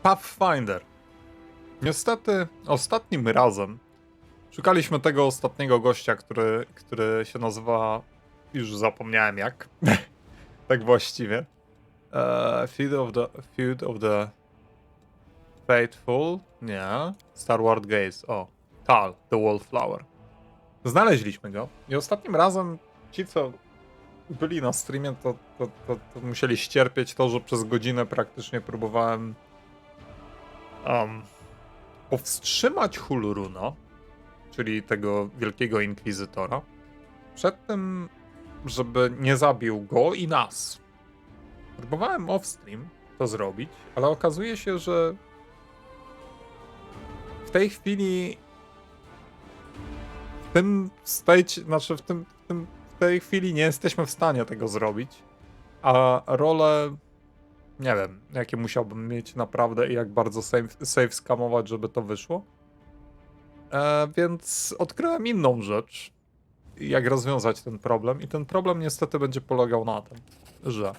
Pathfinder. Niestety ostatnim razem szukaliśmy tego ostatniego gościa, który się nazywa... Już zapomniałem jak. Tak właściwie. Feud of the Faithful? Nie. Starward Gaze. O. Tal, the Wallflower. Znaleźliśmy go i ostatnim razem ci, co byli na streamie, to musieli ścierpieć to, że przez godzinę praktycznie próbowałem powstrzymać Huluruna, czyli tego wielkiego inkwizytora, przed tym, żeby nie zabił go i nas. Próbowałem off-stream to zrobić, ale okazuje się, że w tej chwili w tym stage, znaczy w tej chwili nie jesteśmy w stanie tego zrobić, a rolę nie wiem, jakie musiałbym mieć naprawdę i jak bardzo save skamować, żeby to wyszło. Więc odkryłem inną rzecz, jak rozwiązać ten problem i ten problem niestety będzie polegał na tym, że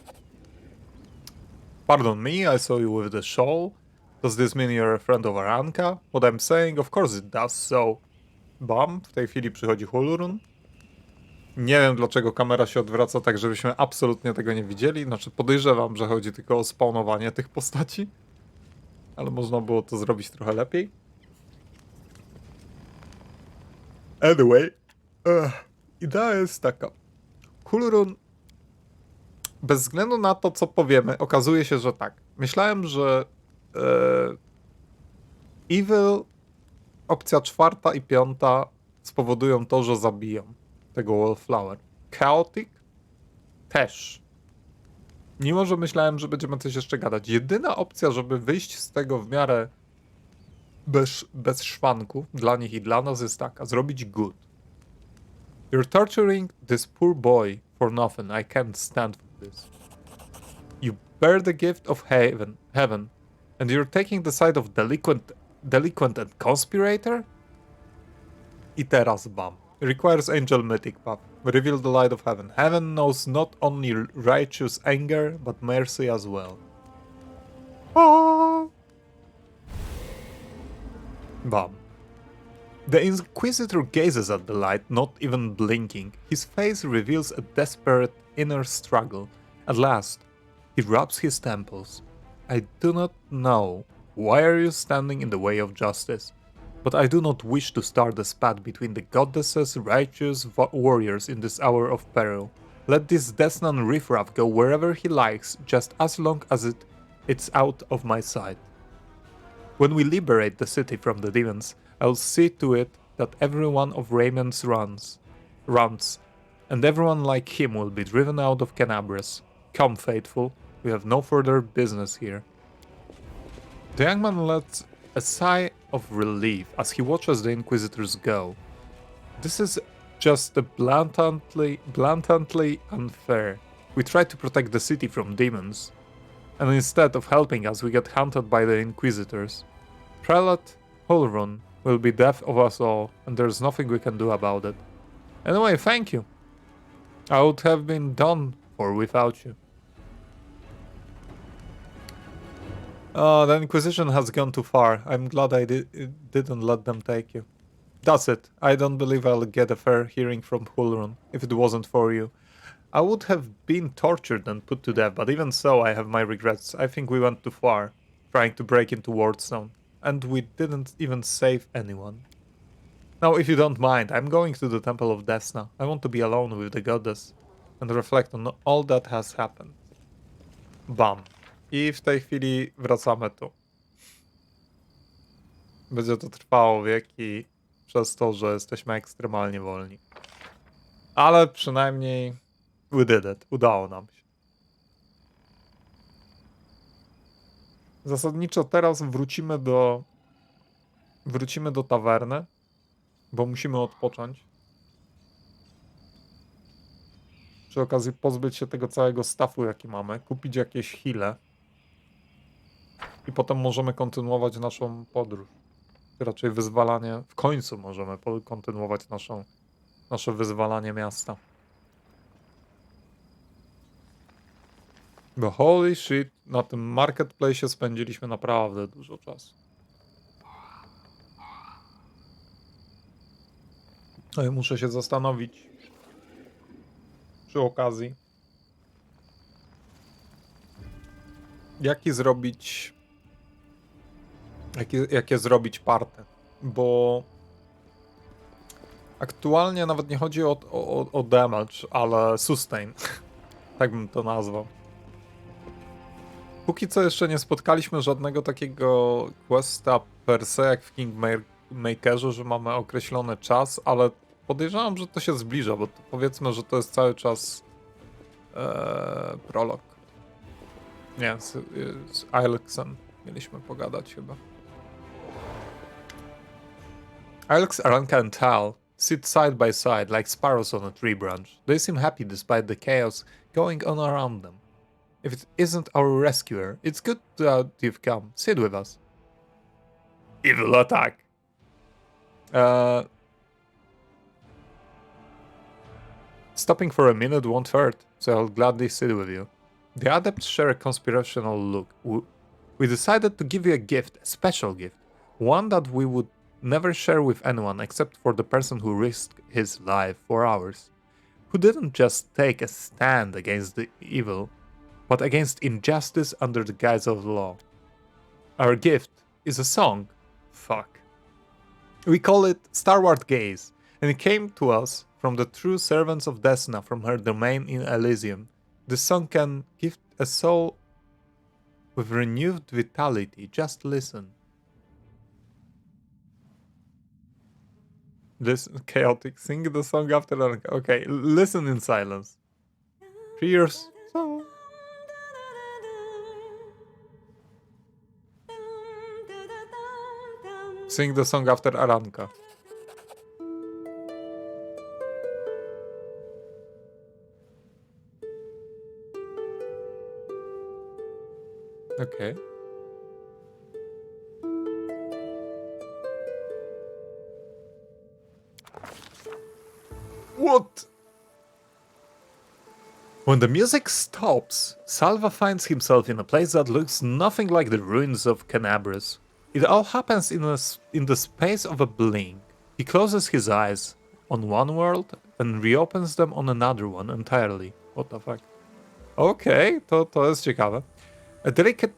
Pardon me, I saw you with the shawl. Does this mean you're a friend of Aranka? What I'm saying? Of course it does, so... Bam, w tej chwili przychodzi Hulurun. Nie wiem, dlaczego kamera się odwraca tak, żebyśmy absolutnie tego nie widzieli. Znaczy podejrzewam, że chodzi tylko o spawnowanie tych postaci. Ale można było to zrobić trochę lepiej. Anyway, idea jest taka. Hulurun, bez względu na to, co powiemy, okazuje się, że tak. Myślałem, że Evil, opcja 4. i 5. spowodują to, że zabiją tego Wallflower. Chaotic też. Mimo, że myślałem, że będziemy coś jeszcze gadać. Jedyna opcja, żeby wyjść z tego w miarę bez szwanku dla nich i dla nas jest taka. Zrobić good. You're torturing this poor boy for nothing. I can't stand for this. You bear the gift of heaven and you're taking the side of delinquent and conspirator? I teraz bam. Requires angel mythic path. Reveal the light of heaven. Heaven knows not only righteous anger, but mercy as well. Ah. Bam. The Inquisitor gazes at the light, not even blinking. His face reveals a desperate inner struggle. At last, he rubs his temples. I do not know why are you standing in the way of justice, but I do not wish to start a spat between the goddesses' righteous warriors in this hour of peril. Let this Desnan riffraff go wherever he likes, just as long as it's out of my sight. When we liberate the city from the demons, I'll see to it that everyone of Raymond's runs, and everyone like him will be driven out of Canabras. Come, faithful, we have no further business here. The young man lets a sigh of relief as he watches the Inquisitors go. This is just blatantly unfair. We try to protect the city from demons, and instead of helping us, we get hunted by the Inquisitors. Prelate Hulrun will be death of us all, and there's nothing we can do about it. Anyway, thank you. I would have been done for without you. The Inquisition has gone too far. I'm glad I didn't let them take you. That's it. I don't believe I'll get a fair hearing from Hulrun if it wasn't for you. I would have been tortured and put to death, but even so, I have my regrets. I think we went too far, trying to break into Wardstone, and we didn't even save anyone. Now, if you don't mind, I'm going to the Temple of Desna. I want to be alone with the goddess and reflect on all that has happened. Bam. I w tej chwili wracamy tu. Będzie to trwało wieki przez to, że jesteśmy ekstremalnie wolni. Ale przynajmniej we did it. Udało nam się. Zasadniczo teraz wrócimy do tawerny, bo musimy odpocząć. Przy okazji pozbyć się tego całego staffu, jaki mamy, kupić jakieś heale. I potem możemy kontynuować naszą podróż. Raczej wyzwalanie. W końcu możemy kontynuować nasze wyzwalanie miasta. Bo holy shit, na tym marketplace spędziliśmy naprawdę dużo czasu. No i muszę się zastanowić przy okazji, jakie zrobić partę, bo aktualnie nawet nie chodzi o damage, ale sustain, tak bym to nazwał. Póki co jeszcze nie spotkaliśmy żadnego takiego questa per se jak w Kingmakerze, że mamy określony czas, ale podejrzewam, że to się zbliża, bo to powiedzmy, że to jest cały czas prolog. Nie, z Ilexem mieliśmy pogadać chyba. Ilex, Aranka and Tal sit side by side like sparrows on a tree branch. They seem happy despite the chaos going on around them. If it isn't our rescuer, it's good that you've come. Sit with us. Evil attack. Stopping for a minute won't hurt, so I'll gladly sit with you. The adepts share a conspirational look. We decided to give you a gift, a special gift. One that we would never share with anyone except for the person who risked his life for ours. Who didn't just take a stand against the evil, but against injustice under the guise of the law. Our gift is a song. Fuck. We call it Starward Gaze, and it came to us from the true servants of Desna from her domain in Elysium. This song can give a soul with renewed vitality. Just listen. This chaotic. Sing the song after Aranka. Okay, listen in silence. 3 years. So. Sing the song after Aranka. Okay. What? When the music stops, Salva finds himself in a place that looks nothing like the ruins of Canabris. It all happens in the space of a blink. He closes his eyes on one world and reopens them on another one entirely. What the fuck? Okay, to jest ciekawe. A delicate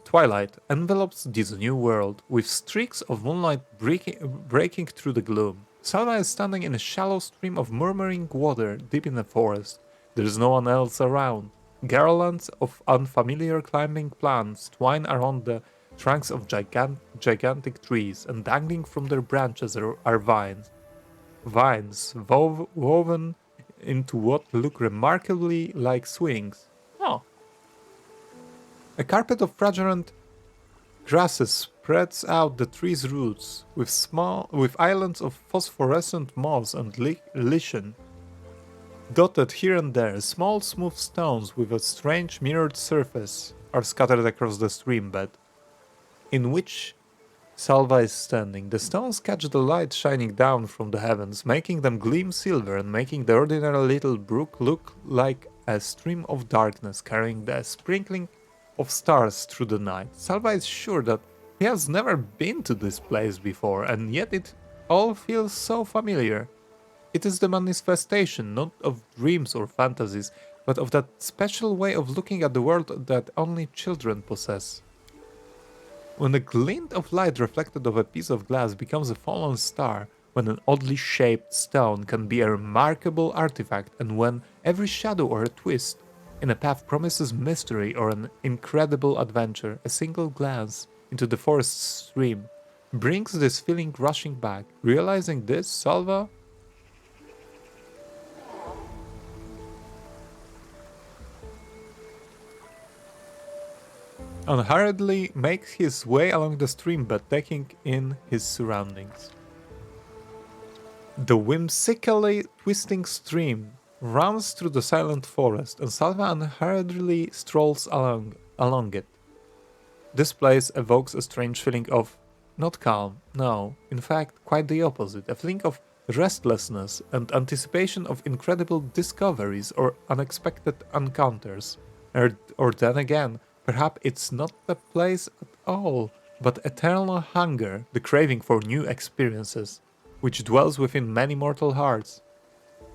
twilight envelops this new world, with streaks of moonlight breaking through the gloom. Salva is standing in a shallow stream of murmuring water deep in the forest. There is no one else around. Garlands of unfamiliar climbing plants twine around the trunks of gigantic trees, and dangling from their branches are vines. Vines woven into what look remarkably like swings. Oh. A carpet of fragrant grasses spreads out the tree's roots, with islands of phosphorescent moss and lichen. Dotted here and there, small smooth stones with a strange mirrored surface are scattered across the stream bed, in which Salva is standing. The stones catch the light shining down from the heavens, making them gleam silver and making the ordinary little brook look like a stream of darkness carrying a sprinkling of stars through the night. Salva is sure that he has never been to this place before, and yet it all feels so familiar. It is the manifestation not of dreams or fantasies, but of that special way of looking at the world that only children possess. When a glint of light reflected off a piece of glass becomes a fallen star, when an oddly shaped stone can be a remarkable artifact, and when every shadow or a twist in a path promises mystery or an incredible adventure, a single glance into the forest stream brings this feeling rushing back. Realizing this, Salva unhurriedly makes his way along the stream bed, taking in his surroundings. The whimsically twisting stream runs through the silent forest, and Salva unhurriedly strolls along it. This place evokes a strange feeling of not calm, no, in fact, quite the opposite, a feeling of restlessness and anticipation of incredible discoveries or unexpected encounters. Or then again, Perhaps it's not the place at all, but eternal hunger, the craving for new experiences, which dwells within many mortal hearts.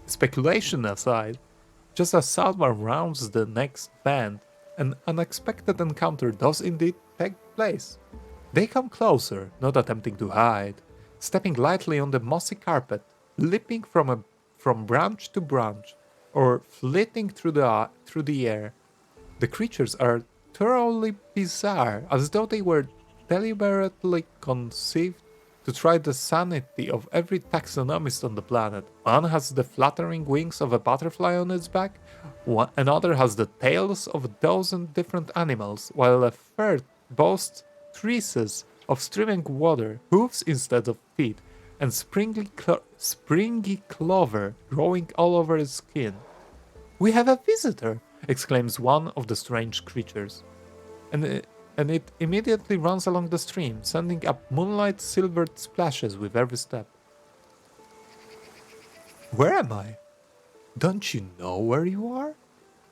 Speculation aside, just as Salva rounds the next bend, an unexpected encounter does indeed take place. They come closer, not attempting to hide, stepping lightly on the mossy carpet, leaping from branch to branch, or flitting through the air. The creatures are thoroughly bizarre, as though they were deliberately conceived to try the sanity of every taxonomist on the planet. One has the fluttering wings of a butterfly on its back, another has the tails of a dozen different animals, while a third boasts traces of streaming water, hooves instead of feet, and springy clover growing all over its skin. "We have a visitor!" exclaims one of the strange creatures, and it immediately runs along the stream, sending up moonlight-silvered splashes with every step. "Where am I? Don't you know where you are?"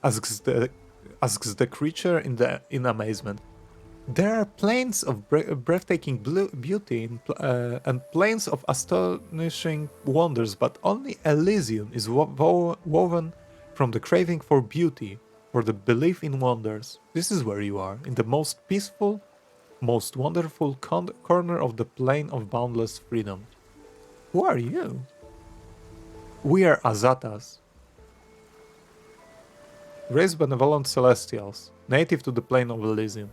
asks the creature in amazement. "There are plains of breathtaking beauty and plains of astonishing wonders, but only Elysium is woven from the craving for beauty, for the belief in wonders. This is where you are, in the most peaceful, most wonderful corner of the plain of boundless freedom. Who are you?" "We are Azatas, raised benevolent celestials, native to the plane of Elysium."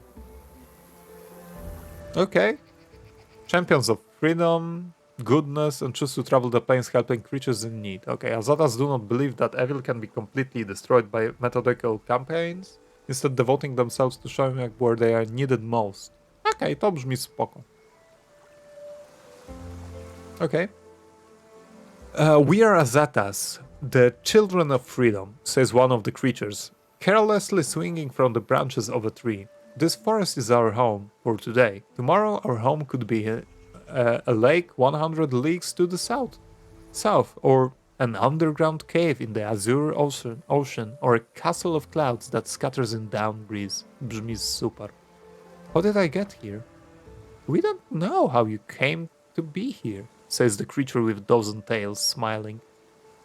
Okay. Champions of freedom, goodness, and choose to travel the plains helping creatures in need. Okay, Azatas do not believe that evil can be completely destroyed by methodical campaigns, instead devoting themselves to showing up where they are needed most. Okay, to brzmi spoko. Okay. "We are Azatas, the children of freedom," says one of the creatures, carelessly swinging from the branches of a tree. "This forest is our home for today. Tomorrow our home could be a lake 100 leagues to the south, or an underground cave in the azure ocean, or a castle of clouds that scatters in down breeze." Brzmi super. "How did I get here?" "We don't know how you came to be here," says the creature with dozen tails, smiling.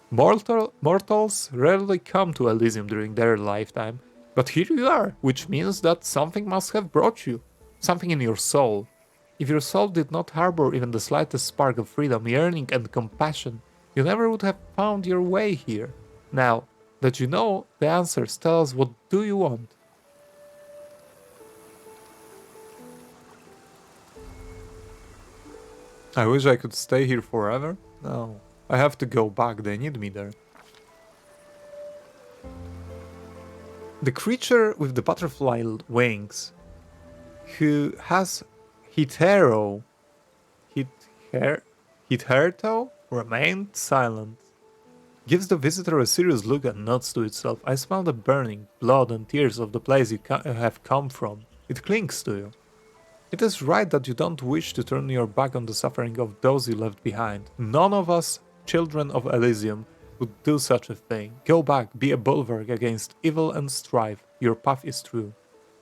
Mortals rarely come to Elysium during their lifetime, but here you are, which means that something must have brought you. Something in your soul. If your soul did not harbor even the slightest spark of freedom, yearning, and compassion, you never would have found your way here. Now that you know the answers, tell us, what do you want?" I wish I could stay here forever. No, I have to go back, they need me there. The creature with the butterfly wings, who has Hitherto, remained silent, gives the visitor a serious look and nods to itself. "I smell the burning blood and tears of the place you have come from. It clings to you. It is right that you don't wish to turn your back on the suffering of those you left behind. None of us, children of Elysium, would do such a thing. Go back, be a bulwark against evil and strife. Your path is true.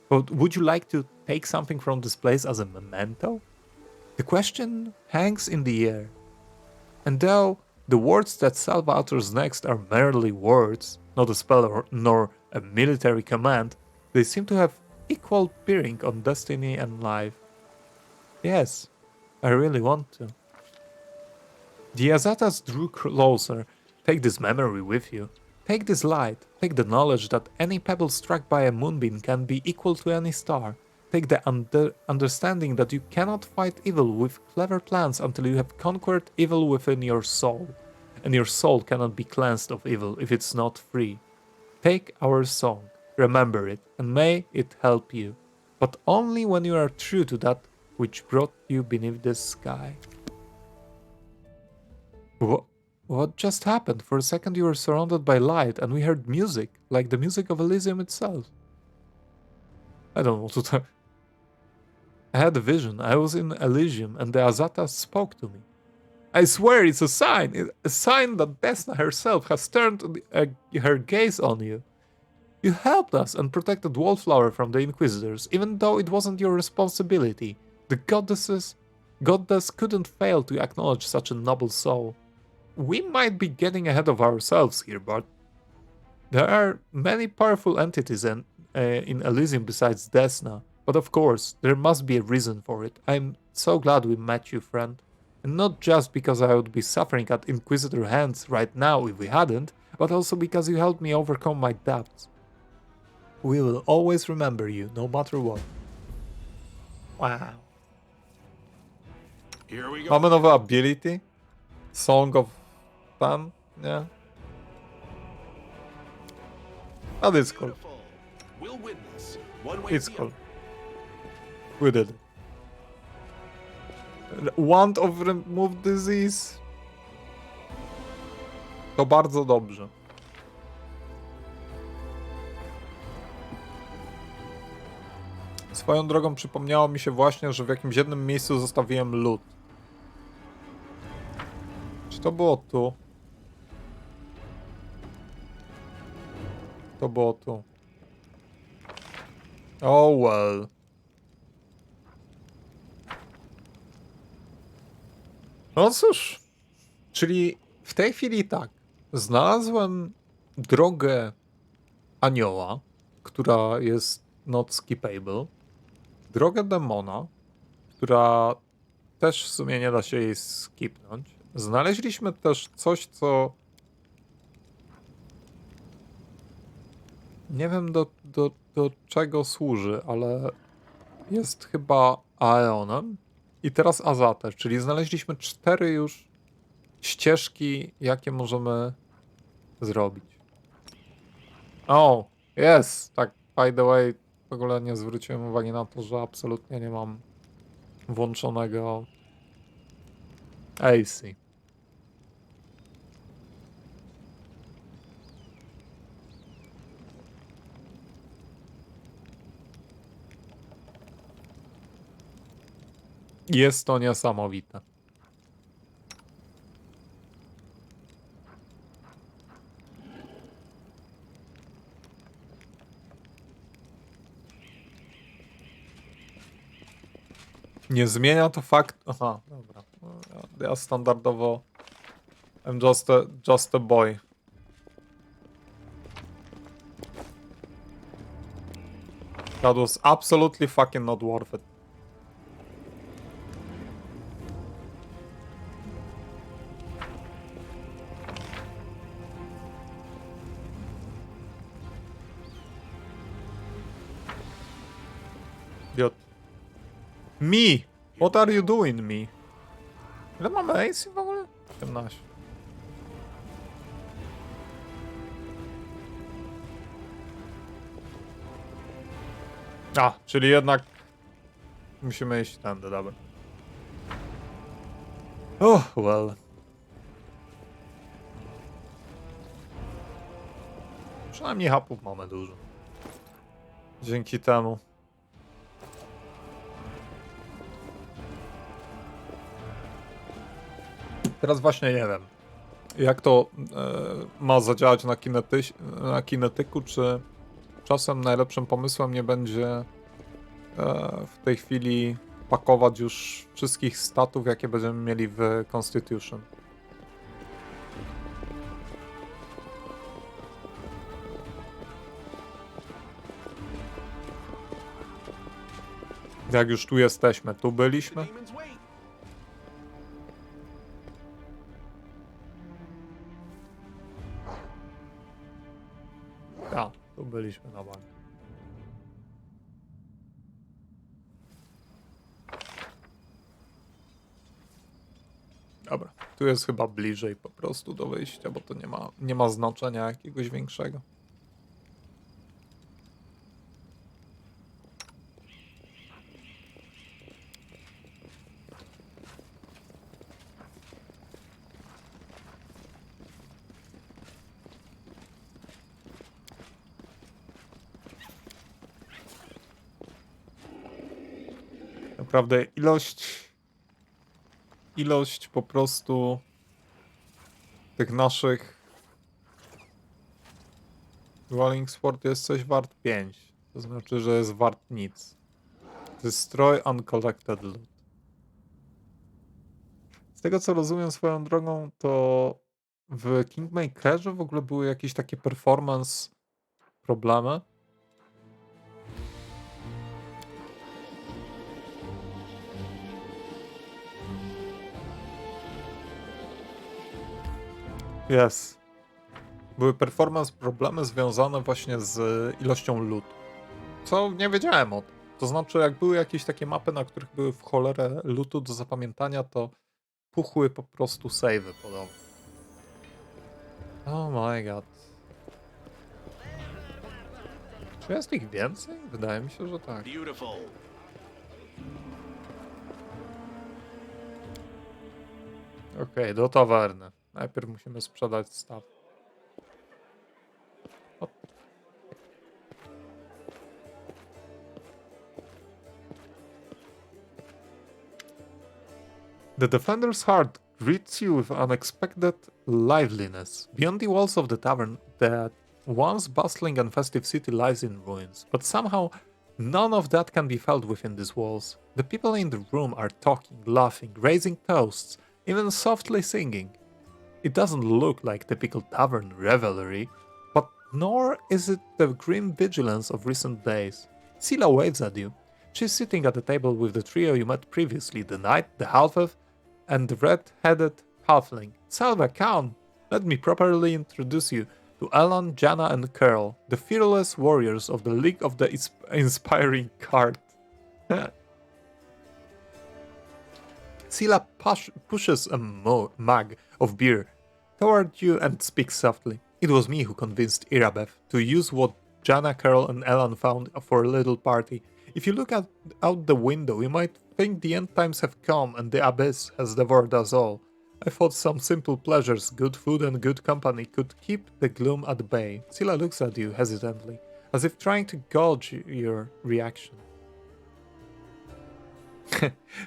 But would you like to take something from this place as a memento?" The question hangs in the air. And though the words that Salva utters next are merely words, not a spell nor a military command, they seem to have equal bearing on destiny and life. Yes, I really want to. The Azatas drew closer. "Take this memory with you. Take this light. Take the knowledge that any pebble struck by a moonbeam can be equal to any star. Take the understanding that you cannot fight evil with clever plans until you have conquered evil within your soul. And your soul cannot be cleansed of evil if it's not free. Take our song. Remember it, and may it help you. But only when you are true to that which brought you beneath this sky." What just happened? For a second you were surrounded by light, and we heard music, like the music of Elysium itself. I don't know what to tell. I had a vision. I was in Elysium, and the Azata spoke to me. I swear it's a sign. A sign that Desna herself has turned her gaze on you. You helped us and protected Wallflower from the Inquisitors, even though it wasn't your responsibility. The goddess couldn't fail to acknowledge such a noble soul. We might be getting ahead of ourselves here, but there are many powerful entities in Elysium besides Desna. But of course, there must be a reason for it. I'm so glad we met you, friend. And not just because I would be suffering at Inquisitor hands right now if we hadn't, but also because you helped me overcome my doubts. We will always remember you, no matter what. Wow. Here we go. Mamy nowe ability. Song of Fun. Yeah. That is cool. Beautiful. We'll win this. One way It's or the cool. other. We did it. Want of remove disease. To bardzo dobrze. Swoją drogą przypomniało mi się właśnie, że w jakimś jednym miejscu zostawiłem lód. Czy to było tu? To było tu. Oh well. No cóż. Czyli w tej chwili tak. Znalazłem drogę anioła, która jest not skippable. Drogę demona, która też w sumie nie da się jej skipnąć. Znaleźliśmy też coś, co nie wiem do czego służy, ale jest chyba Aeonem. I teraz Azatę, czyli znaleźliśmy 4 już ścieżki, jakie możemy zrobić. O, jest! Tak, by the way, w ogóle nie zwróciłem uwagi na to, że absolutnie nie mam włączonego AC. Jest to niesamowite. Nie zmienia to fakt... Aha, dobra. Ja standardowo... I'm just a boy. That was absolutely fucking not worth it. Idiot. Me! What are you doing, me? Ile mamy AC w ogóle? 17. A, czyli jednak musimy iść tędy, dobra. Oh, well. Przynajmniej hapów mamy dużo. Dzięki temu. Teraz właśnie nie wiem, jak to ma zadziałać na kinetyku, czy czasem najlepszym pomysłem nie będzie w tej chwili pakować już wszystkich statów, jakie będziemy mieli w Constitution. Jak już tu jesteśmy, tu byliśmy. Demon's wait. A, tu byliśmy na bank. Dobra, tu jest chyba bliżej po prostu do wyjścia, bo to nie ma znaczenia jakiegoś większego. Naprawdę ilość po prostu tych naszych Rolling Sport jest coś wart 5. To znaczy, że jest wart nic. Destroy uncollected loot. Z tego co rozumiem swoją drogą, to w Kingmakerze w ogóle były jakieś takie performance problemy. Jest. Były performance problemy związane właśnie z ilością loot. Co nie wiedziałem o tym. To znaczy, jak były jakieś takie mapy, na których były w cholerę lootu do zapamiętania, to puchły po prostu savey podobno. Oh my god. Czy jest ich więcej? Wydaje mi się, że tak. Beautiful. Okej, do tawerny. Najpierw musimy sprzedać staw. O. The defender's heart greets you with unexpected liveliness. Beyond the walls of the tavern, the once bustling and festive city lies in ruins, but somehow none of that can be felt within these walls. The people in the room are talking, laughing, raising toasts, even softly singing. It doesn't look like typical tavern revelry, but nor is it the grim vigilance of recent days. Scylla waves at you. She's sitting at the table with the trio you met previously, the knight, the half-elf, and the red-headed halfling. Salva, come! Let me properly introduce you to Alan, Jana, and Curl, the fearless warriors of the League of the Inspiring Card. Scylla pushes a mug of beer toward you and speaks softly. It was me who convinced Irabeth to use what Jana, Carol, and Elan found for a little party. If you look out the window, you might think the end times have come and the abyss has devoured us all. I thought some simple pleasures, good food and good company, could keep the gloom at bay. Scylla looks at you hesitantly, as if trying to gauge your reaction.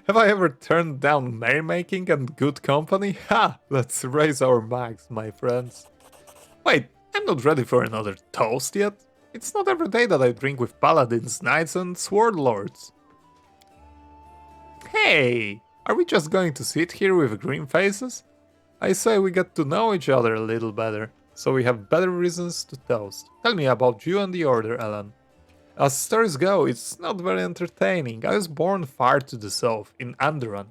Have I ever turned down merrymaking and good company? Ha! Let's raise our mags, my friends. Wait, I'm not ready for another toast yet. It's not every day that I drink with paladins, knights, and sword lords. Hey! Are we just going to sit here with green faces? I say we get to know each other a little better, so we have better reasons to toast. Tell me about you and the Order, Ellen. As stories go, it's not very entertaining. I was born far to the south, in Andoran.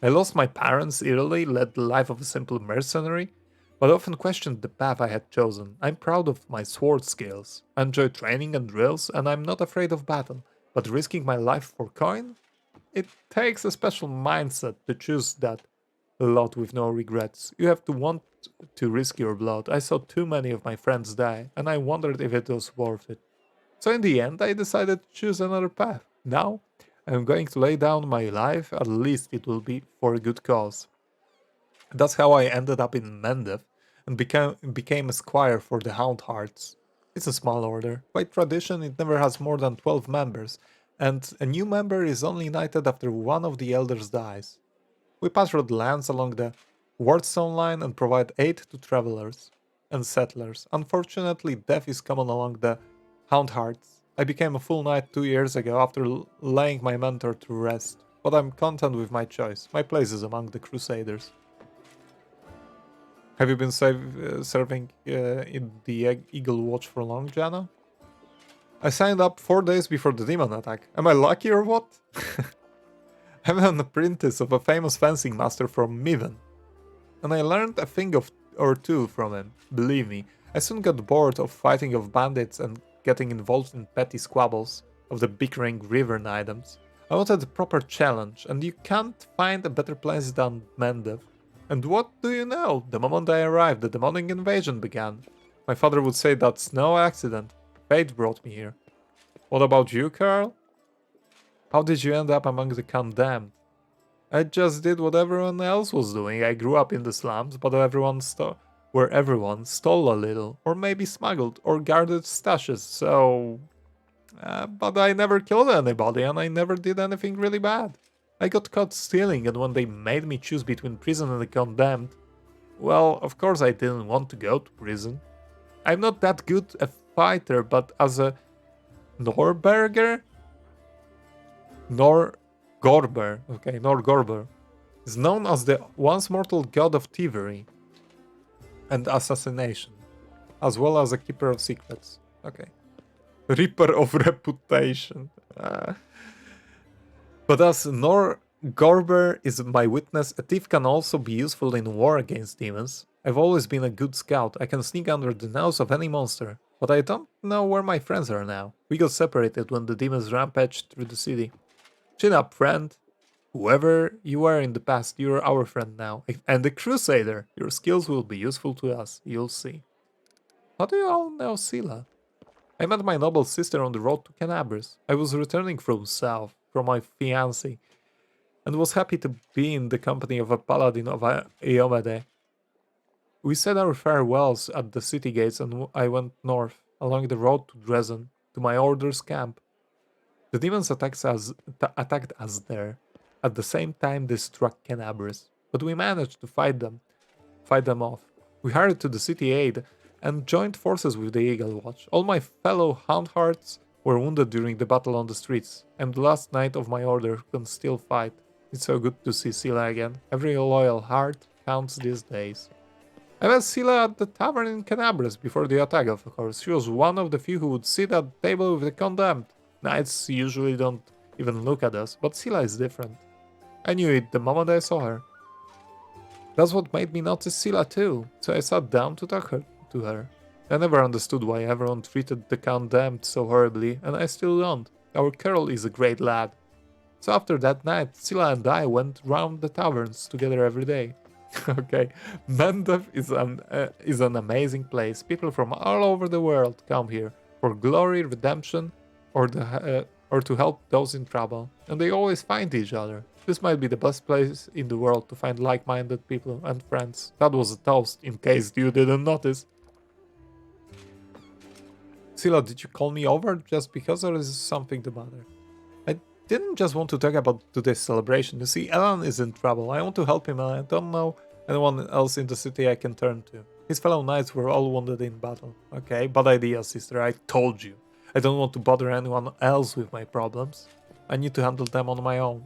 I lost my parents early, led the life of a simple mercenary, but often questioned the path I had chosen. I'm proud of my sword skills. I enjoy training and drills, and I'm not afraid of battle. But risking my life for coin? It takes a special mindset to choose that lot with no regrets. You have to want to risk your blood. I saw too many of my friends die, and I wondered if it was worth it. So in the end, I decided to choose another path. Now, I'm going to lay down my life, at least it will be for a good cause. That's how I ended up in Mendev and became a squire for the Hound Hearts. It's a small order. By tradition, it never has more than 12 members, and a new member is only knighted after one of the elders dies. We patrol lands along the Wardstone line and provide aid to travelers and settlers. Unfortunately, death is common along the Hound Hearts. I became a full knight 2 years ago after laying my mentor to rest, but I'm content with my choice. My place is among the Crusaders. Have you been serving in the Eagle Watch for long, Jana? I signed up 4 days before the demon attack. Am I lucky or what? I'm an apprentice of a famous fencing master from Miven, and I learned a thing or two from him. Believe me, I soon got bored of fighting off bandits and getting involved in petty squabbles of the bickering river items. I wanted a proper challenge, and you can't find a better place than Mendev. And what do you know? The moment I arrived, the demonic invasion began. My father would say that's no accident. Fate brought me here. What about you, Carl? How did you end up among the condemned? I just did what everyone else was doing. I grew up in the slums, but everyone stole a little, or maybe smuggled, or guarded stashes, so... but I never killed anybody, and I never did anything really bad. I got caught stealing, and when they made me choose between prison and the condemned, well, of course I didn't want to go to prison. I'm not that good fighter, but as a Norberger? Norgorber. Okay, Norgorber. Is known as the once mortal god of thievery and assassination, as well as a keeper of secrets. Okay. Reaper of reputation. But as Norgorber is my witness, a thief can also be useful in war against demons. I've always been a good scout. I can sneak under the nose of any monster. But I don't know where my friends are now. We got separated when the demons rampaged through the city. Chin up, friend. Whoever you were in the past, you're our friend now. And the Crusader. Your skills will be useful to us. You'll see. How do you all know Scylla? I met my noble sister on the road to Canabris. I was returning from south, from my fiancé, and was happy to be in the company of a paladin of Iomede. We said our farewells at the city gates and I went north, along the road to Dresden, to my order's camp. The demons attacked us there. At the same time they struck Canabris, but we managed to fight them off. We hurried to the city aid and joined forces with the Eagle Watch. All my fellow Houndhearts were wounded during the battle on the streets. I'm the last knight of my order who can still fight. It's so good to see Scylla again. Every loyal heart counts these days. I met Scylla at the tavern in Canabris before the attack, of course. She was one of the few who would sit at the table with the condemned. Knights usually don't even look at us, but Scylla is different. I knew it the moment I saw her. That's what made me notice Scylla too, so I sat down to talk to her. I never understood why everyone treated the condemned so horribly, and I still don't. Our Carol is a great lad. So after that night, Scylla and I went round the taverns together every day. Okay, Mendev is an amazing place. People from all over the world come here for glory, redemption, or to help those in trouble, and they always find each other. This might be the best place in the world to find like-minded people and friends. That was a toast, in case you didn't notice. Scylla, did you call me over just because, or is something the matter? I didn't just want to talk about today's celebration. You see, Alan is in trouble. I want to help him and I don't know anyone else in the city I can turn to. His fellow knights were all wounded in battle. Okay, bad idea, sister, I told you. I don't want to bother anyone else with my problems. I need to handle them on my own.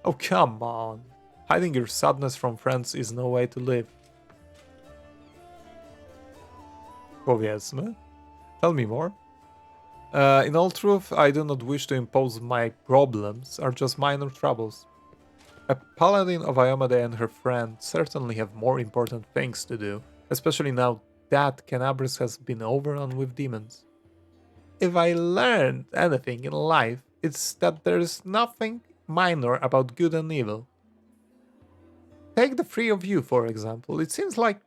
Oh, come on. Hiding your sadness from friends is no way to live. Powiedzmy. Tell me more. In all truth, I do not wish to impose my problems, are just minor troubles. A paladin of Iomede and her friend certainly have more important things to do, especially now that Canabris has been overrun with demons. If I learned anything in life, it's that there is nothing minor about good and evil. Take the three of you, for example. It seems like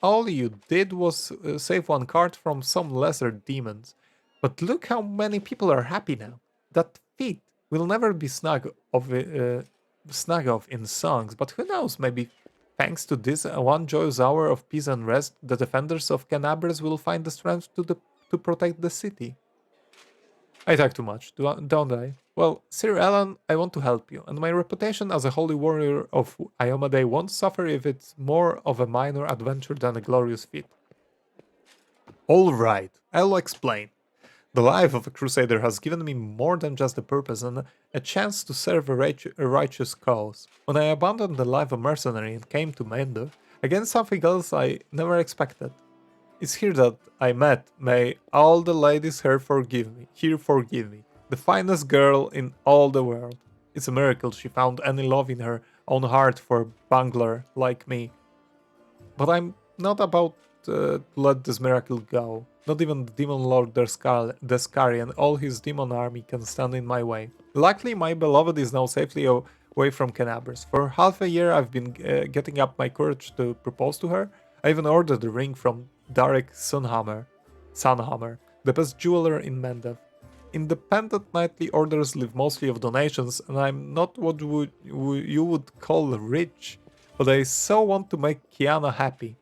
all you did was save one card from some lesser demons. But look how many people are happy now. That feat will never be snug of in songs, but who knows, maybe thanks to this one joyous hour of peace and rest, the defenders of Canabris will find the strength to protect the city. I talk too much, don't I? Well, Sir Alan, I want to help you, and my reputation as a holy warrior of Iomade won't suffer if it's more of a minor adventure than a glorious feat. Alright, I'll explain. The life of a crusader has given me more than just a purpose and a chance to serve a righteous cause. When I abandoned the life of mercenary and came to Mendo, I gained something else I never expected. It's here that I met, may all the ladies here forgive me, the finest girl in all the world. It's a miracle she found any love in her own heart for a bungler like me. But I'm not about to let this miracle go. Not even the demon lord Descari and all his demon army can stand in my way. Luckily, my beloved is now safely away from Canabris. For half a year I've been getting up my courage to propose to her. I even ordered the ring from Darek Sunhammer, the best jeweler in Mendev. Independent nightly orders live mostly of donations, and I'm not what you would call rich, but I so want to make Kiana happy.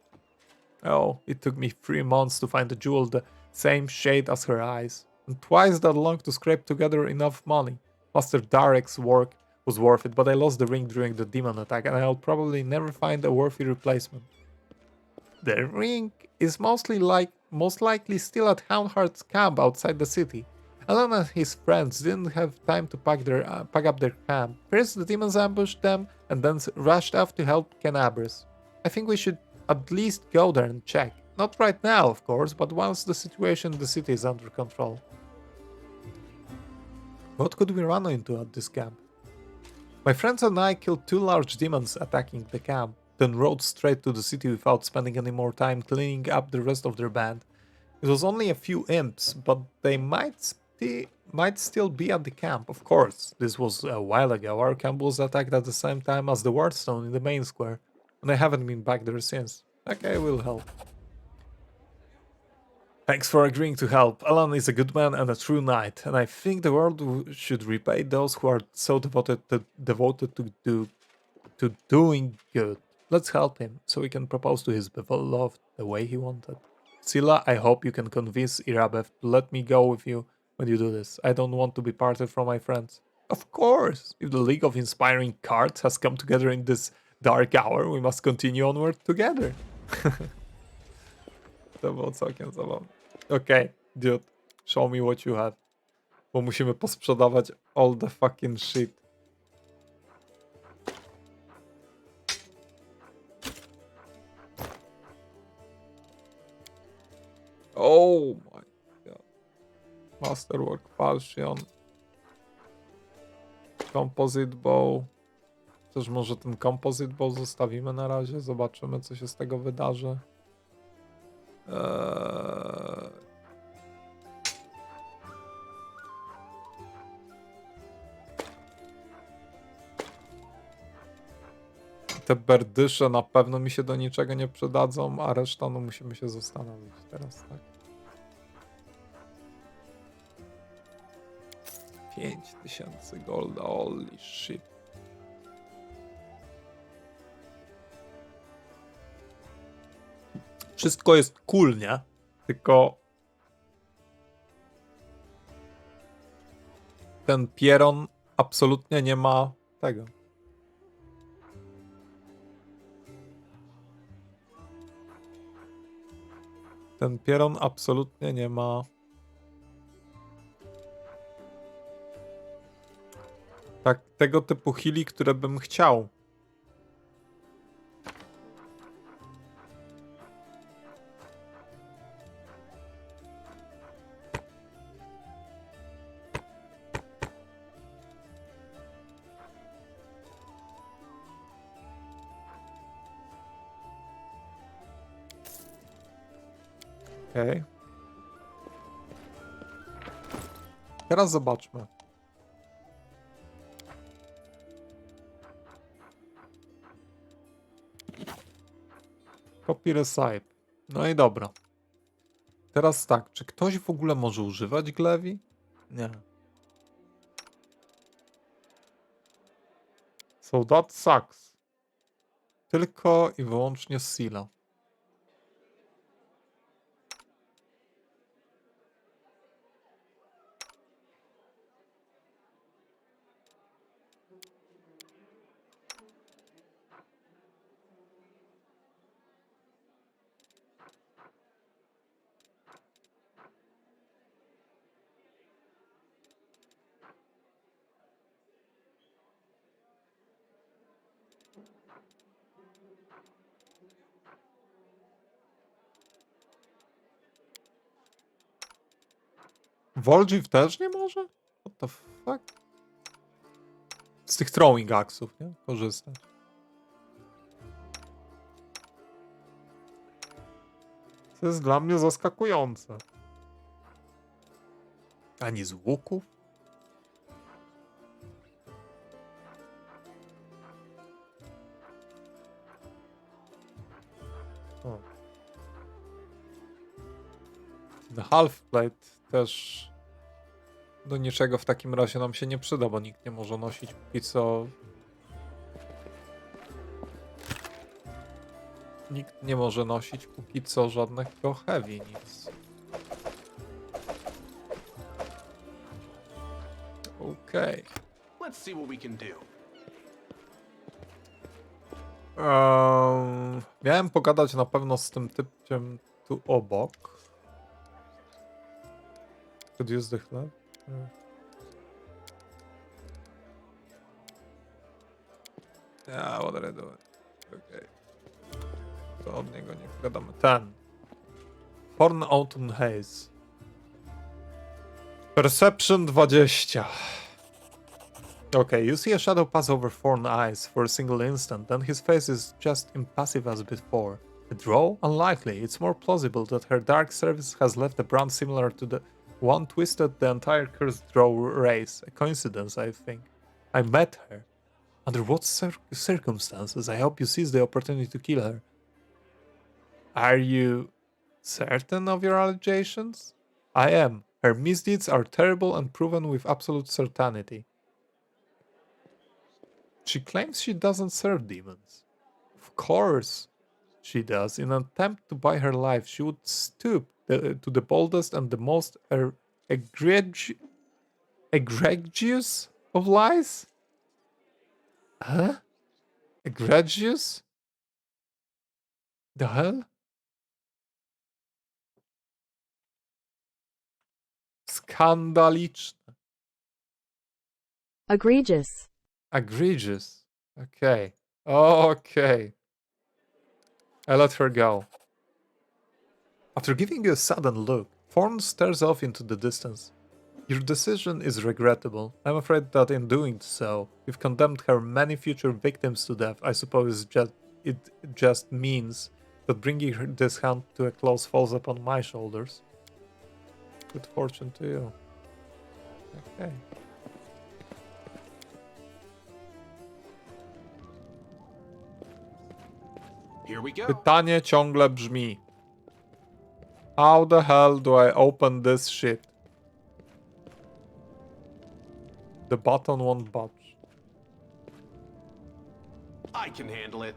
Oh, it took me 3 months to find a jewel the same shade as her eyes, and twice that long to scrape together enough money. Master Darek's work was worth it, but I lost the ring during the demon attack, and I'll probably never find a worthy replacement. The ring is mostly like most likely still at Houndheart's camp outside the city. Alan and his friends didn't have time to pack up their camp. First, the demons ambushed them and then rushed off to help Kenabris. I think we should at least go there and check. Not right now, of course, but once the situation in the city is under control. What could we run into at this camp? My friends and I killed 2 large demons attacking the camp, then rode straight to the city without spending any more time cleaning up the rest of their band. It was only a few imps, but they might still be at the camp. Of course, this was a while ago. Our camp was attacked at the same time as the Wardstone in the main square, and I haven't been back there since. Okay, we'll help. Thanks for agreeing to help. Alan is a good man and a true knight, and I think the world should repay those who are so devoted to doing good. Let's help him, so we can propose to his beloved the way he wanted. Scylla, I hope you can convince Irabev to let me go with you when you do this. I don't want to be parted from my friends. Of course! If the League of Inspiring Cards has come together in this dark hour, we must continue onward together. To było całkiem zabawne. Okej, dude, show me what you have. Bo musimy posprzedawać all the fucking shit. Oh my god. Masterwork, Falchion. Composite Bow. Też może ten Composite Bow zostawimy na razie. Zobaczymy, co się z tego wydarzy. Te berdysze na pewno mi się do niczego nie przydadzą, a reszta no musimy się zastanowić teraz, tak? 5000 golda, holy shit. Wszystko jest cool, nie? Tylko ten pieron absolutnie nie ma tego. Ten pieron absolutnie nie ma tak tego typu heali, które bym chciał. Okej. Teraz zobaczmy. Copy recipe. No i dobra. Teraz tak, czy ktoś w ogóle może używać glewi? Nie. So that sucks. Tylko i wyłącznie Scylla. Volgiv też nie może? What the fuck? Z tych throwing axów, nie? Korzystać. To jest dla mnie zaskakujące. Ani z łuków? O. The half-plate też do niczego w takim razie nam się nie przyda, bo nikt nie może nosić póki co. Nikt nie może nosić póki co żadnego heavy, nic. Okej. Let's see what we can do. Miałem pogadać na pewno z tym typem tu obok. Could use the club. Yeah, what are I doing? Okay. To od niego nie wgadamy. Ten. Horn Autumn Haze. Perception 20. Okay, you see a shadow pass over Thorn's eyes for a single instant, then his face is just impassive as before. A draw? Unlikely. It's more plausible that her dark service has left a brand similar to the one twisted the entire cursed draw race. A coincidence, I think. I met her. Under what circumstances? I hope you seize the opportunity to kill her. Are you certain of your allegations? I am. Her misdeeds are terrible and proven with absolute certainty. She claims she doesn't serve demons. Of course she does. In an attempt to buy her life, she would stoop to the boldest and the most egregious of lies? Huh? Egregious? The hell? Skandaliczne. Egregious. Egregious. Okay. Okay. I let her go. After giving you a sudden look, Thorn stares off into the distance. Your decision is regrettable. I'm afraid that in doing so, you've condemned her many future victims to death. I suppose it just means that bringing this hunt to a close falls upon my shoulders. Good fortune to you. Okay. Here we go. Pytanie ciągle brzmi. How the hell do I open this shit? The button won't budge. I can handle it.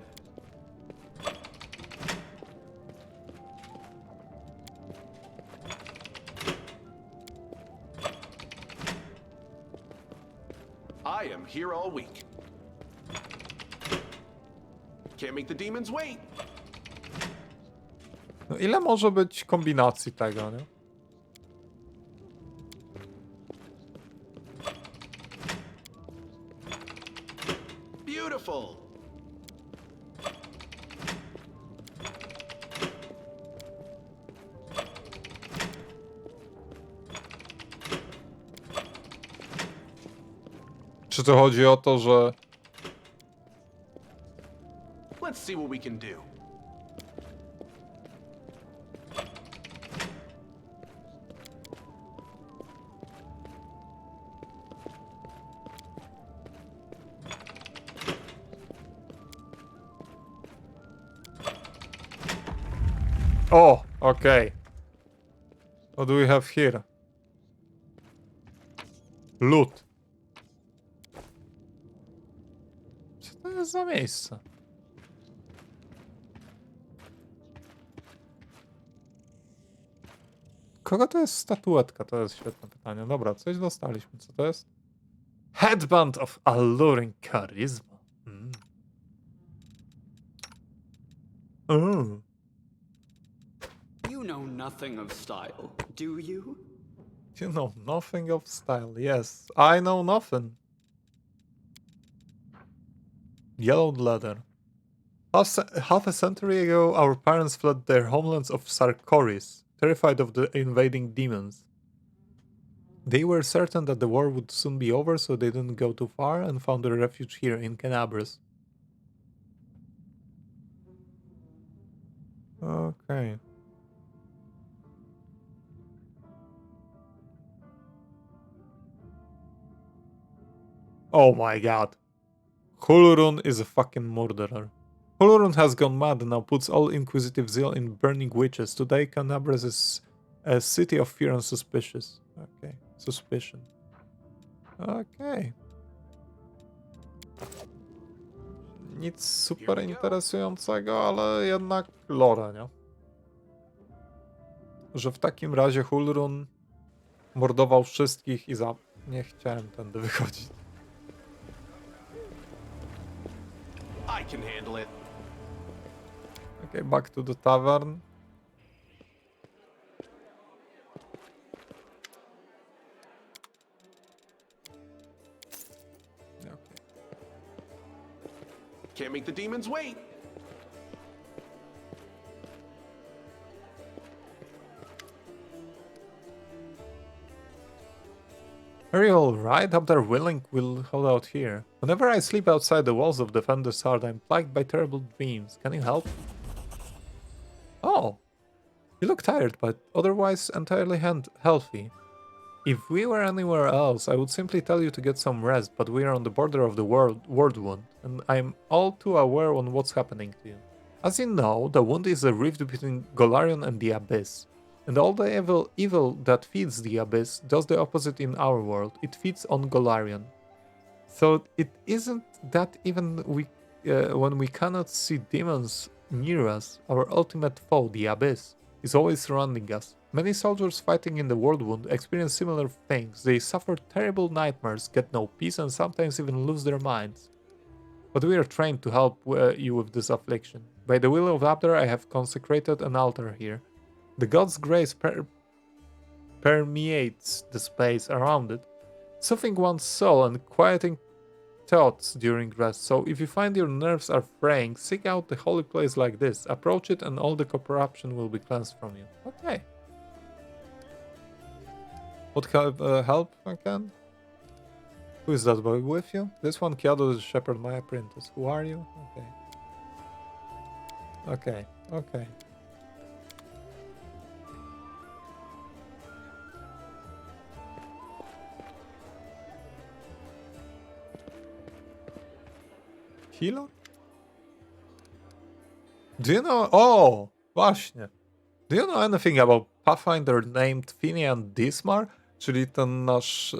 I am here all week. Can't make the demons wait. No ile może być kombinacji tego, nie? Beautiful. Czy to chodzi o to, że Let's see what we can do. oh, okay. What do we have here? Loot. Co to jest za miejsce? Kogo to jest statuetka? To jest świetne pytanie. Dobra, coś dostaliśmy. Co to jest? Headband of alluring charisma. You know nothing of style, do you? You know nothing of style. Yes, I know nothing. Yellowed leather. Half a century ago, our parents fled their homelands of Sarkoris, terrified of the invading demons. They were certain that the war would soon be over, so they didn't go too far and found a refuge here in Canabras. Okay. Oh my god. Hulurun is a fucking murderer. Hulurun has gone mad and now puts all inquisitive zeal in burning witches. Today, Canabras is a city of fear and suspicious. Okay. Suspicion. Okay. Nic super interesującego, ale jednak lore, nie? Że w takim razie Hulrun mordował wszystkich i Nie chciałem tędy wychodzić. I can handle it. Okay, back to the tavern. Can't make the demons wait. Are you alright? Abdar willing will hold out here. Whenever I sleep outside the walls of Defender's Heart, I'm plagued by terrible dreams. Can you help? Oh, you look tired, but otherwise entirely healthy. If we were anywhere else, I would simply tell you to get some rest, but we are on the border of the world wound, and I'm all too aware on what's happening to you. As you know, the wound is a rift between Golarion and the Abyss. And all the evil that feeds the Abyss does the opposite in our world. It feeds on Golarion. So it isn't that even when we cannot see demons near us, our ultimate foe, the Abyss, is always surrounding us. Many soldiers fighting in the World Wound experience similar things. They suffer terrible nightmares, get no peace, and sometimes even lose their minds. But we are trained to help you with this affliction. By the will of Abdar, I have consecrated an altar here. The god's grace permeates the space around it, soothing one's soul and quieting thoughts during rest. So if you find your nerves are fraying, seek out the holy place like this. Approach it and all the corruption will be cleansed from you. Okay. What kind of help I can? Who is that boy with you? This one, Kiado the Shepherd, my apprentice. Who are you? Okay. Okay. Healer? Do you know... Oh! Właśnie. Do you know anything about Pathfinder named Finian Dismar? Czyli ten nasz...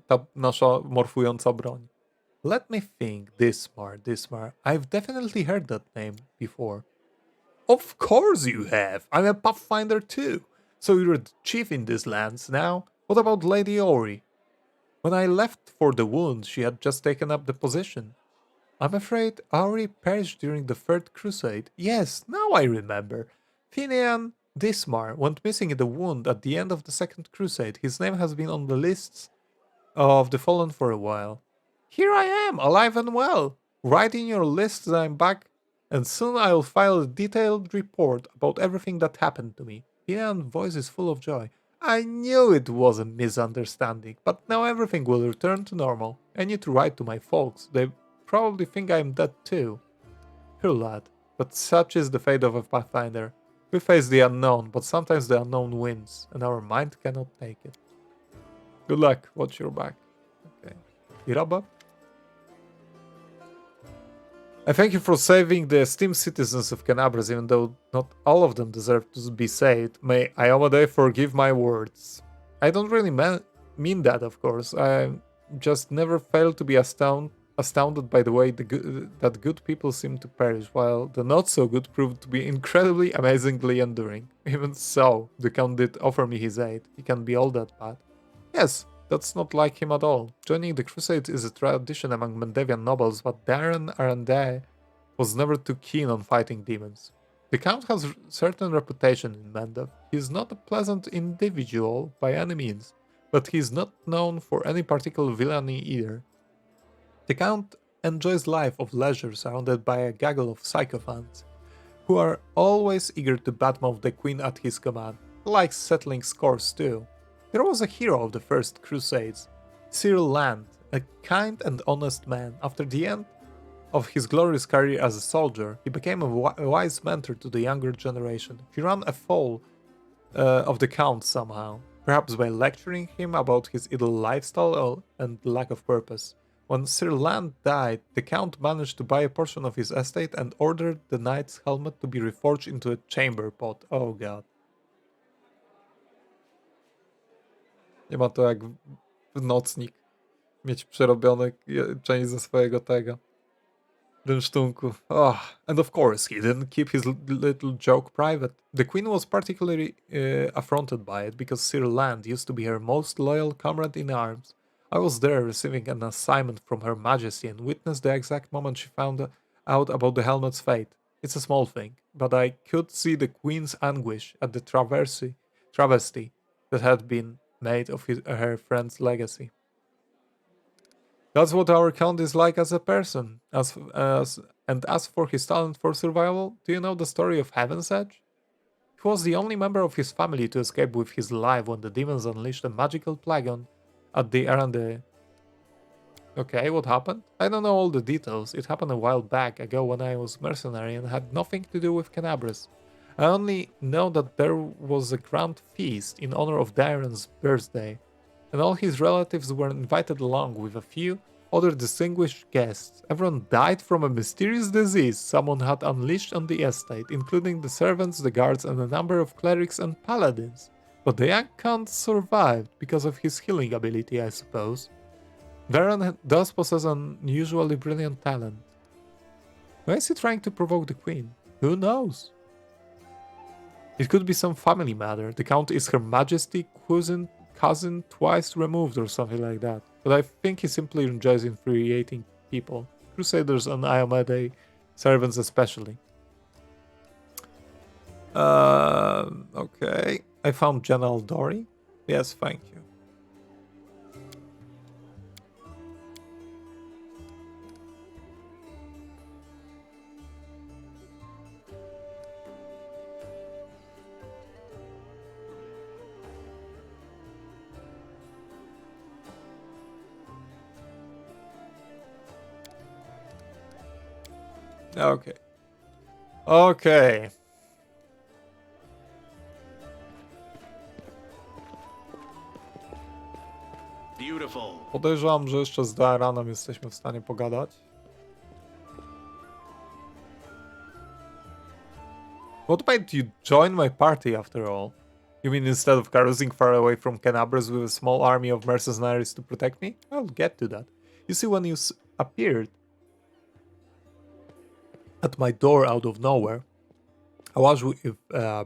ta nasza morfująca broń. Let me think. Dismar. I've definitely heard that name before. Of course you have! I'm a Pathfinder too! So you're the chief in these lands now? What about Lady Ori? When I left for the wound, she had just taken up the position. I'm afraid Auri perished during the Third Crusade. Yes, now I remember. Finian Dismar went missing in the wound at the end of the Second Crusade. His name has been on the lists of the fallen for a while. Here I am, alive and well. Write in your list that I'm back, and soon I'll file a detailed report about everything that happened to me. Finian's voice is full of joy. I knew it was a misunderstanding, but now everything will return to normal. I need to write to my folks. They probably think I'm dead too. Poor lad, but such is the fate of a Pathfinder. We face the unknown, but sometimes the unknown wins, and our mind cannot take it. Good luck, watch your back. Okay. Iraba? I thank you for saving the esteemed citizens of Canabras, even though not all of them deserve to be saved. May Iomade forgive my words. I don't really mean that, of course. I just never fail to be astounded by the way that good people seem to perish, while the not-so-good proved to be incredibly, amazingly enduring. Even so, the Count did offer me his aid. He can't be all that bad. Yes, that's not like him at all. Joining the Crusades is a tradition among Mendevian nobles, but Darren Arendelle was never too keen on fighting demons. The Count has a certain reputation in Mendev. He is not a pleasant individual by any means, but he is not known for any particular villainy either. The Count enjoys life of leisure surrounded by a gaggle of sycophants, who are always eager to badmouth the Queen at his command. He likes settling scores too. There was a hero of the First Crusades, Cyril Land, a kind and honest man. After the end of his glorious career as a soldier, he became a wise mentor to the younger generation. He ran afoul of the Count somehow, perhaps by lecturing him about his idle lifestyle and lack of purpose. When Sir Land died, the Count managed to buy a portion of his estate and ordered the knight's helmet to be reforged into a chamber pot. Oh god. Nie ma to jak w nocnik mieć przerobione część ze swojego tego rynsztunku. Oh. And of course, he didn't keep his little joke private. The queen was particularly affronted by it because Sir Land used to be her most loyal comrade in arms. I was there receiving an assignment from Her Majesty and witnessed the exact moment she found out about the helmet's fate. It's a small thing, but I could see the queen's anguish at the travesty that had been made of her friend's legacy. That's what our Count is like as a person, as And as for his talent for survival, do you know the story of Heaven's Edge? He was the only member of his family to escape with his life when the demons unleashed a magical plague on at the Arande. Okay, what happened? I don't know all the details. It happened a while back ago when I was mercenary and had nothing to do with Canabras. I only know that there was a grand feast in honor of Darren's birthday, and all his relatives were invited along with a few other distinguished guests. Everyone died from a mysterious disease someone had unleashed on the estate, including the servants, the guards, and a number of clerics and paladins. But the young count survived because of his healing ability, I suppose. Darren does possess an unusually brilliant talent. Why is he trying to provoke the queen? Who knows? It could be some family matter. The count is her majesty cousin twice removed or something like that. But I think he simply enjoys infuriating people. Crusaders and Iomede servants especially. Okay. I found General Dory. Yes, thank you. Okay. Okay. Beautiful. Podejrzewam, że jeszcze z Daeranem jesteśmy w stanie pogadać. What made you join my party after all? You mean instead of carousing far away from Canabras with a small army of mercenaries to protect me? I'll get to that. You see, when you appeared at my door out of nowhere, I was with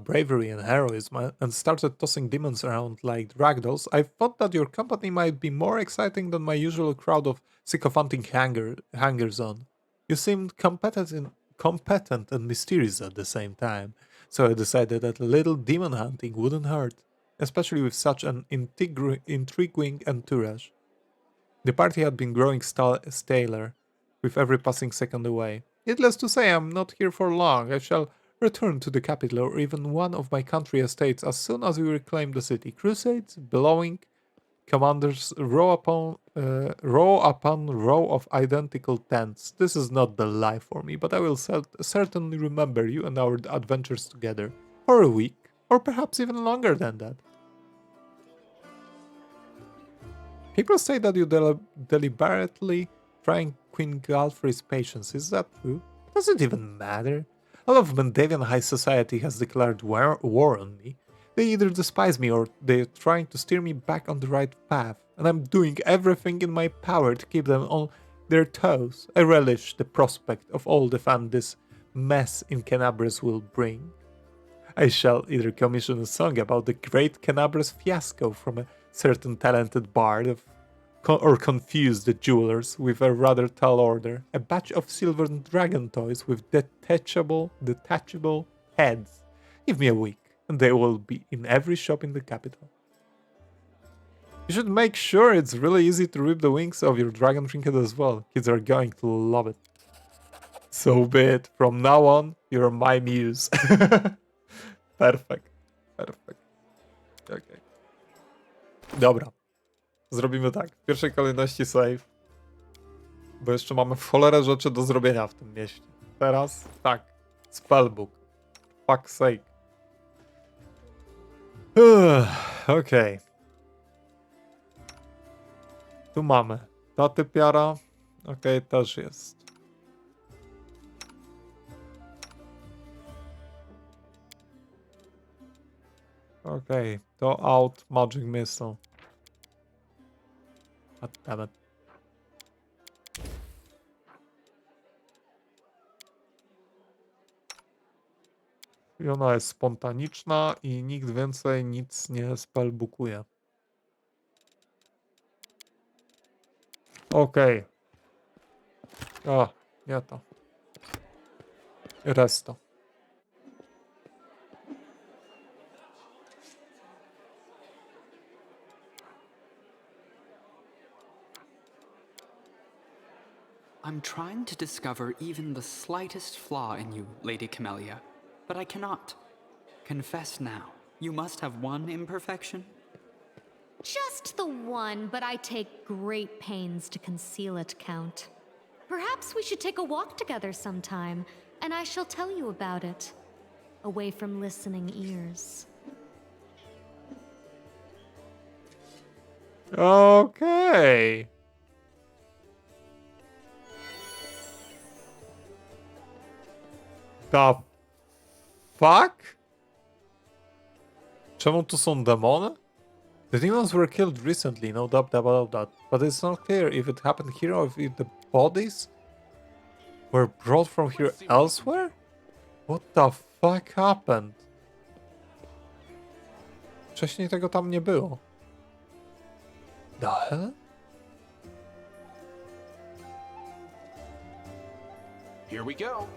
bravery and heroism and started tossing demons around like ragdolls. I thought that your company might be more exciting than my usual crowd of sycophantic hangers-on. You seemed competent and mysterious at the same time, so I decided that a little demon hunting wouldn't hurt, especially with such an intriguing entourage. The party had been growing staler with every passing second away. Needless to say, I'm not here for long. I shall return to the capital or even one of my country estates as soon as we reclaim the city. Crusades, bellowing commanders, row upon row of identical tents. This is not the life for me, but I will certainly remember you and our adventures together. For a week, or perhaps even longer than that. People say that you deliberately trying Queen Galfrey's patience. Is that true? Does it even matter? All of Mandavian high society has declared war on me. They either despise me or they're trying to steer me back on the right path, and I'm doing everything in my power to keep them on their toes. I relish the prospect of all the fun this mess in Canabras will bring. I shall either commission a song about the great Canabras fiasco from a certain talented bard or confuse the jewelers with a rather tall order, a batch of silver dragon toys with detachable heads. Give me a week, and they will be in every shop in the capital. You should make sure it's really easy to rip the wings of your dragon trinket as well. Kids are going to love it. So be it. From now on, you're my muse. Perfekt. Okay. Dobra. Zrobimy tak. W pierwszej kolejności save. Bo jeszcze mamy w cholerę rzeczy do zrobienia w tym mieście. Teraz tak. Spellbook. Fuck's sake. Okej. Tu mamy. Ta typiara. Okej, też jest. Okej, to out Magic Missile. Goddammit. I ona jest spontaniczna i nikt więcej nic nie spellbookuje. Okej. O, nie to. Resto. I'm trying to discover even the slightest flaw in you, Lady Camellia, but I cannot. Confess now. You must have one imperfection? Just the one, but I take great pains to conceal it, Count. Perhaps we should take a walk together sometime, and I shall tell you about it. Away from listening ears. Okay. The fuck? Czemu tu są demony? The demons were killed recently, no doubt about that. But it's not clear if it happened here or if the bodies were brought from here elsewhere? What the fuck happened? Wcześniej tego tam nie było. The hell? Here we go.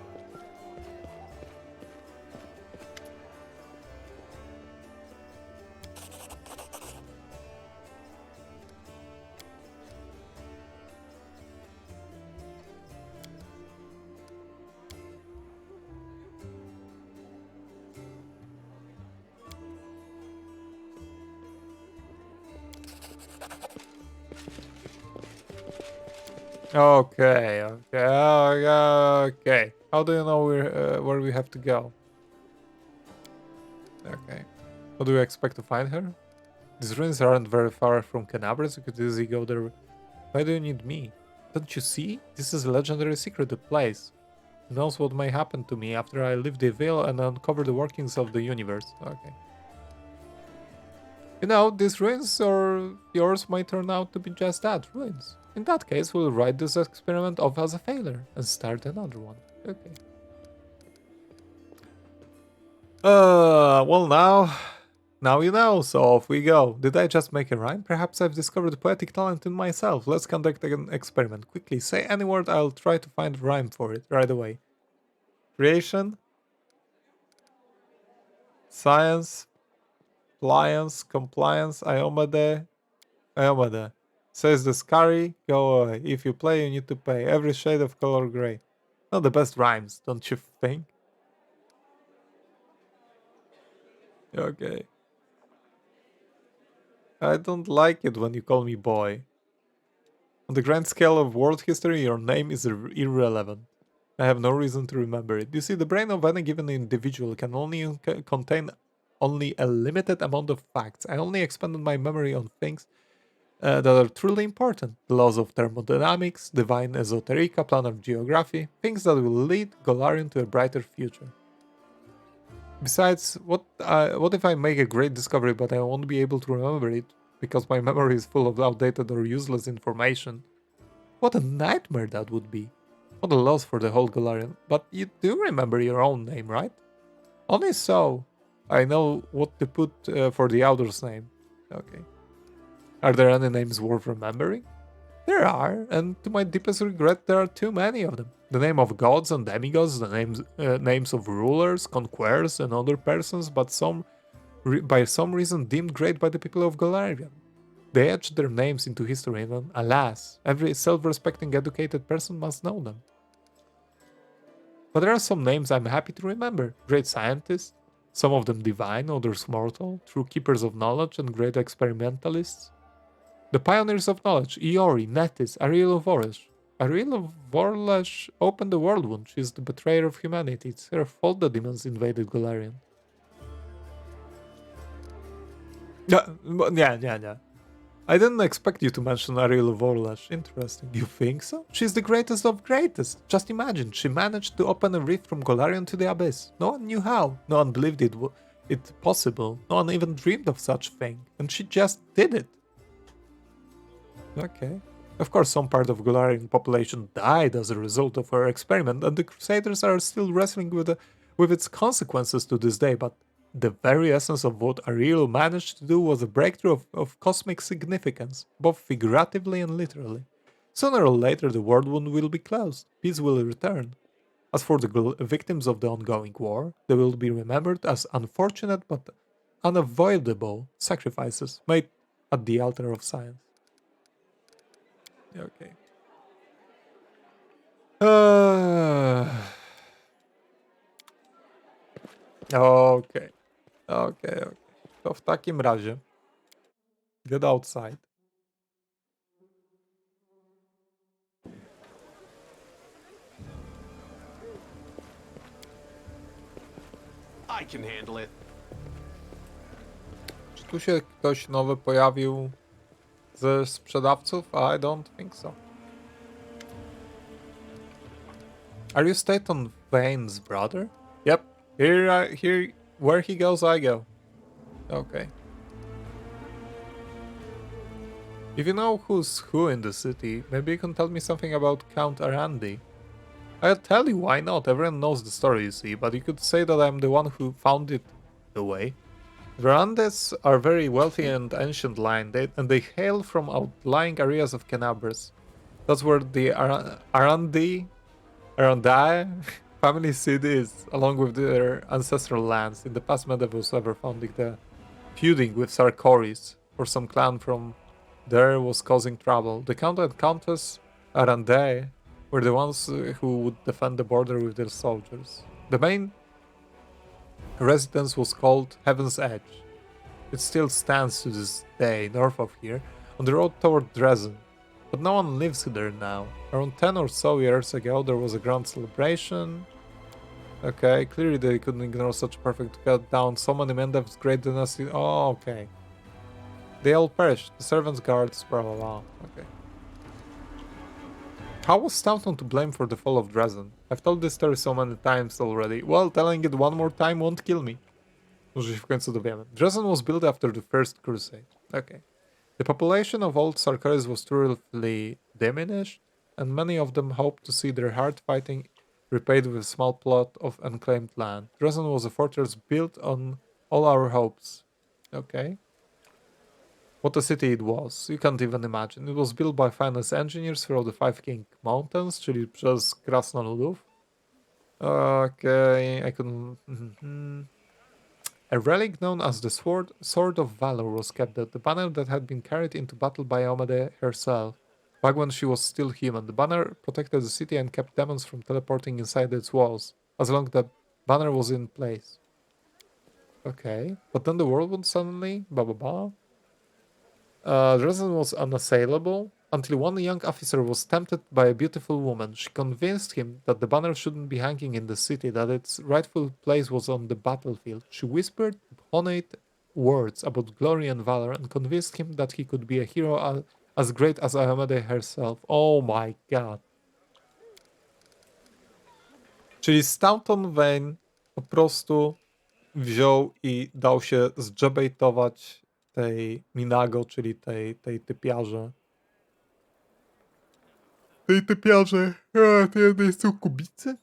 Okay. Okay. How do you know where we have to go? Okay. What do you expect to find her? These ruins aren't very far from Canabras. You could easily go there. Why do you need me? Don't you see? This is a legendary secretive place. Who knows what may happen to me after I leave the veil and uncover the workings of the universe. Okay. You know, these ruins or yours might turn out to be just that, ruins. In that case, we'll write this experiment off as a failure and start another one. Okay. Well now you know, so off we go. Did I just make a rhyme? Perhaps I've discovered poetic talent in myself. Let's conduct an experiment. Quickly, say any word, I'll try to find a rhyme for it right away. Creation. Science. Pliance. Compliance. Iomade. Says the scary, go away. If you play, you need to pay. Every shade of color gray. Not the best rhymes, don't you think? Okay. I don't like it when you call me boy. On the grand scale of world history, your name is irrelevant. I have no reason to remember it. You see, the brain of any given individual can only contain only a limited amount of facts. I only expanded my memory on things that are truly important. The laws of thermodynamics, divine esoterica, planar geography, things that will lead Golarion to a brighter future. Besides, what if I make a great discovery but I won't be able to remember it because my memory is full of outdated or useless information? What a nightmare that would be. What a loss for the whole Golarion. But you do remember your own name, right? Only so. I know what to put for the other's name. Okay. Are there any names worth remembering? There are, and to my deepest regret, there are too many of them. The name of gods and demigods, the names of rulers, conquerors, and other persons, but by some reason deemed great by the people of Golarion. They etched their names into history, and alas, every self-respecting educated person must know them. But there are some names I'm happy to remember. Great scientists, some of them divine, others mortal, true keepers of knowledge and great experimentalists. The pioneers of knowledge, Iori, Netis, Ariel of Voresh. Ariel of Voresh opened the world wound. She is the betrayer of humanity. It's her fault the demons invaded Golarion. Yeah. I didn't expect you to mention Ariel of Voresh. Interesting. You think so? She's the greatest of greatest. Just imagine, she managed to open a rift from Golarion to the abyss. No one knew how. No one believed it possible. No one even dreamed of such thing. And she just did it. Okay. Of course, some part of Golarion population died as a result of her experiment, and the Crusaders are still wrestling with its consequences to this day, but the very essence of what Ariel managed to do was a breakthrough of cosmic significance, both figuratively and literally. Sooner or later, the world wound will be closed, peace will return. As for the victims of the ongoing war, they will be remembered as unfortunate but unavoidable sacrifices made at the altar of science. Okay. Okej, okej. To w takim razie get outside. I can handle it. Czy tu się ktoś nowy pojawił ze sprzedawców? I don't think so. Are you Staton Vane's brother? Yep. Here, where he goes, I go. Okay. If you know who's who in the city, maybe you can tell me something about Count Arandi. I'll tell you, why not? Everyone knows the story, you see, but you could say that I'm the one who found it the way. The Arandes are very wealthy and ancient line, and they hail from outlying areas of Canabras. That's where the Arandi family seat is, along with their ancestral lands. In the past, Medevus ever founding the feuding with Sarkoris, or some clan from there was causing trouble. The Count and Countess Arandai were the ones who would defend the border with their soldiers. The main residence was called Heaven's Edge. It still stands to this day, north of here, on the road toward Dresden. But no one lives there now. Around 10 or so years ago, there was a grand celebration. Okay, clearly they couldn't ignore such perfect cut down. So many men of great dynasty. Oh, okay. They all perished. The servants, guards, blah blah blah. Okay. How was Staunton to blame for the fall of Dresden? I've told this story so many times already. Well, telling it one more time won't kill me. Może się w końcu dowiemy. Dresden was built after the First Crusade. Okay. The population of old Sarkoris was thoroughly diminished, and many of them hoped to see their hard fighting repaid with a small plot of unclaimed land. Dresden was a fortress built on all our hopes. Okay. What a city it was. You can't even imagine. It was built by finest engineers throughout the Five King Mountains, czyli przez Krasnoludów. Okay, I couldn't... A relic known as the Sword of Valor was kept there, the banner that had been carried into battle by Amade herself, back when she was still human. The banner protected the city and kept demons from teleporting inside its walls, as long as the banner was in place. Okay, but then the world would suddenly... blah blah blah. Dresden was unassailable until one young officer was tempted by a beautiful woman. She convinced him that the banner shouldn't be hanging in the city, that its rightful place was on the battlefield. She whispered honeyed words about glory and valor and convinced him that he could be a hero as great as Ahamede herself. Oh my god. Czyli Staunton Vane po prostu wziął i dał się zdżebejtować tej Minago, czyli tej typiarze. Tej typiarze, tej jednej sukubicy?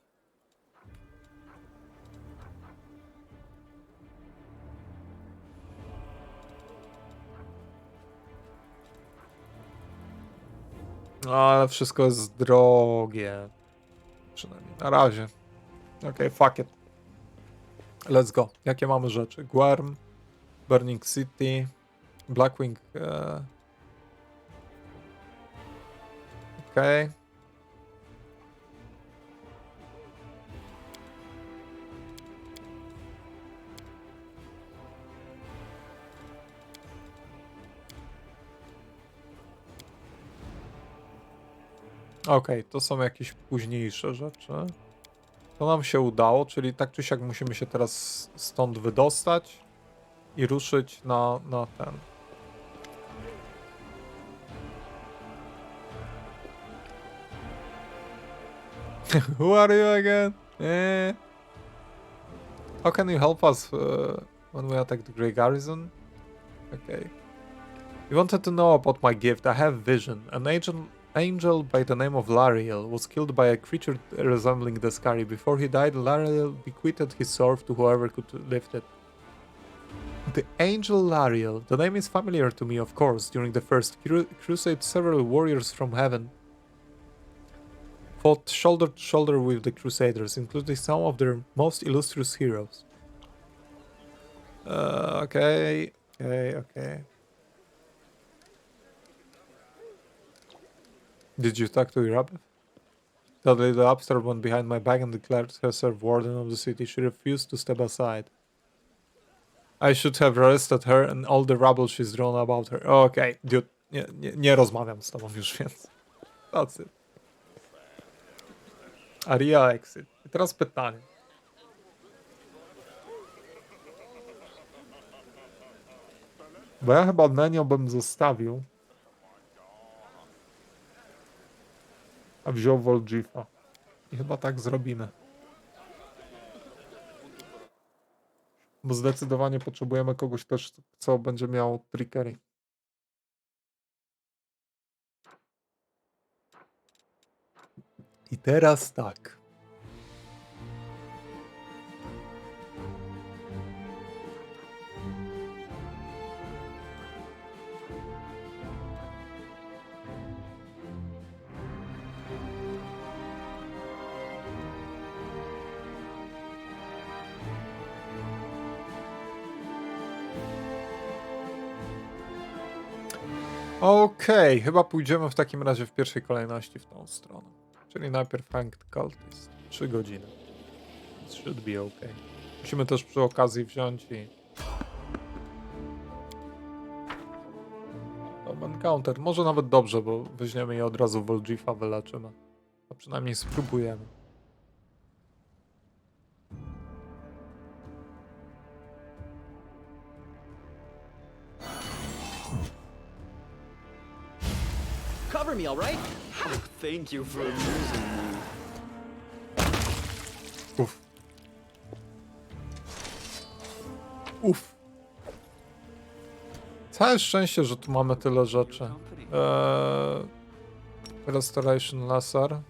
No, ale wszystko jest drogie. Przynajmniej na razie. Okej, fuck it. Let's go. Jakie mamy rzeczy? Guerm, Burning City, Blackwing. Okej. Okej, to są jakieś późniejsze rzeczy. To nam się udało, czyli tak czy siak musimy się teraz stąd wydostać i ruszyć na ten. Who are you again? How can you help us when we attack the Grey Garrison? Okay. You wanted to know about my gift. I have vision. An angel by the name of Lariel was killed by a creature resembling the Scary. Before he died, Lariel bequeathed his sword to whoever could lift it. The angel Lariel. The name is familiar to me, of course. During the First Crusade, several warriors from heaven fought shoulder to shoulder with the Crusaders, including some of their most illustrious heroes. Okay. Did you talk to Irabeth? That little upstart went behind my back and declared herself warden of the city. She refused to step aside. I should have arrested her and all the rubble she's drawn about her. Okej, dude, nie rozmawiam z tobą już, więc... That's it. Aria exit. I teraz pytanie. Bo ja chyba Nenio bym zostawił. A wziął Volgifa. I chyba tak zrobimy. Bo zdecydowanie potrzebujemy kogoś też, co będzie miał trickery. I teraz tak. Okej, chyba pójdziemy w takim razie w pierwszej kolejności w tą stronę. Czyli najpierw Hanged Cultist. 3 godziny. It should be okay. Musimy też przy okazji wziąć i... Encounter. Może nawet dobrze, bo weźmiemy i od razu Volgifa wyleczymy. A przynajmniej spróbujemy. Cover me, all right? Oh, thank you for amusing me. Uff. Uff. Całe szczęście, że tu mamy tyle rzeczy. Restoration Laser.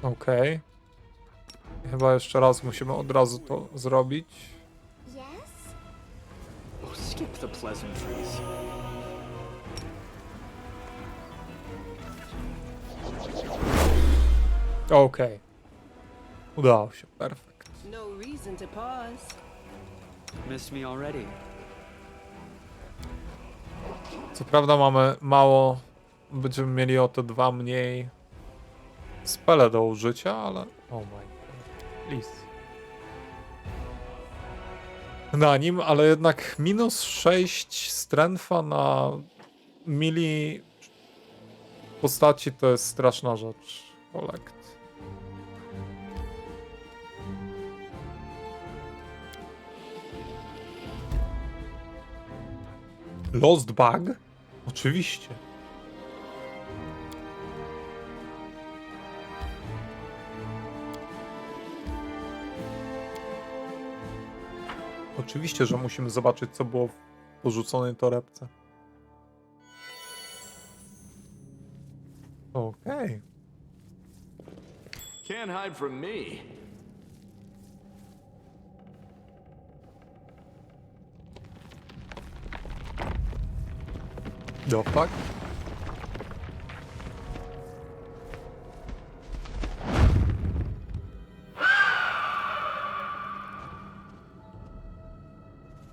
Okej. Chyba jeszcze raz musimy od razu to zrobić. Yes? Oh, skip the pleasantries. Okej. Udało się, perfekt. No reason to pause. Missed me already. Co prawda mamy mało, będziemy mieli o te 2 mniej spele do użycia, ale... Oh my god, please. Na nim, ale jednak minus 6 strengtha na mili postaci to jest straszna rzecz. Collect. Lost Bug? Oczywiście. Oczywiście, że musimy zobaczyć, co było w porzuconej torebce. Okej. Can't hide from me. The fuck?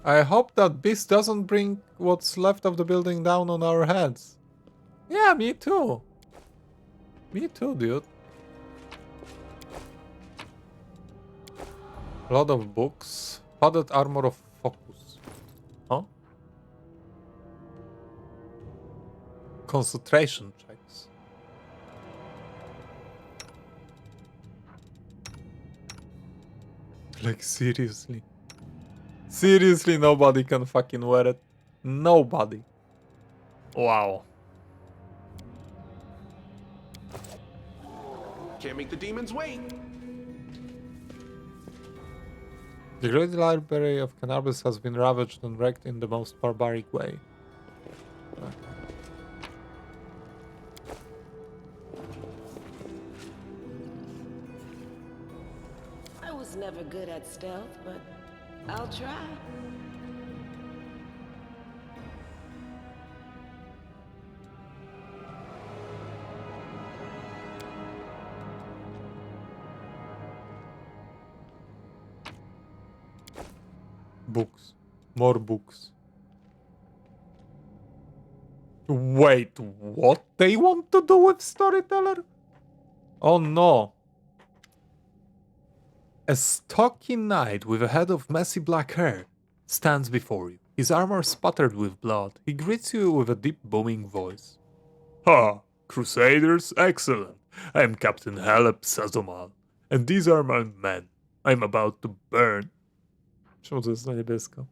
I hope that beast doesn't bring what's left of the building down on our heads. Yeah, me too. Me too, dude. Lot of books. Padded armor of focus. Huh? Concentration checks. Like, seriously. Seriously, nobody can fucking wear it. Nobody. Wow. Can't make the demons wait. The great library of cannabis has been ravaged and wrecked in the most barbaric way. I was never good at stealth, but I'll try. Books. More books. Wait, what they want to do with Storyteller? Oh no. A stocky knight with a head of messy black hair stands before you, his armor spattered with blood. He greets you with a deep booming voice. Ha! Crusaders, excellent! I am Captain Halep Sazomal, and these are my men. I'm about to burn. Czemu to jest na niebiesko?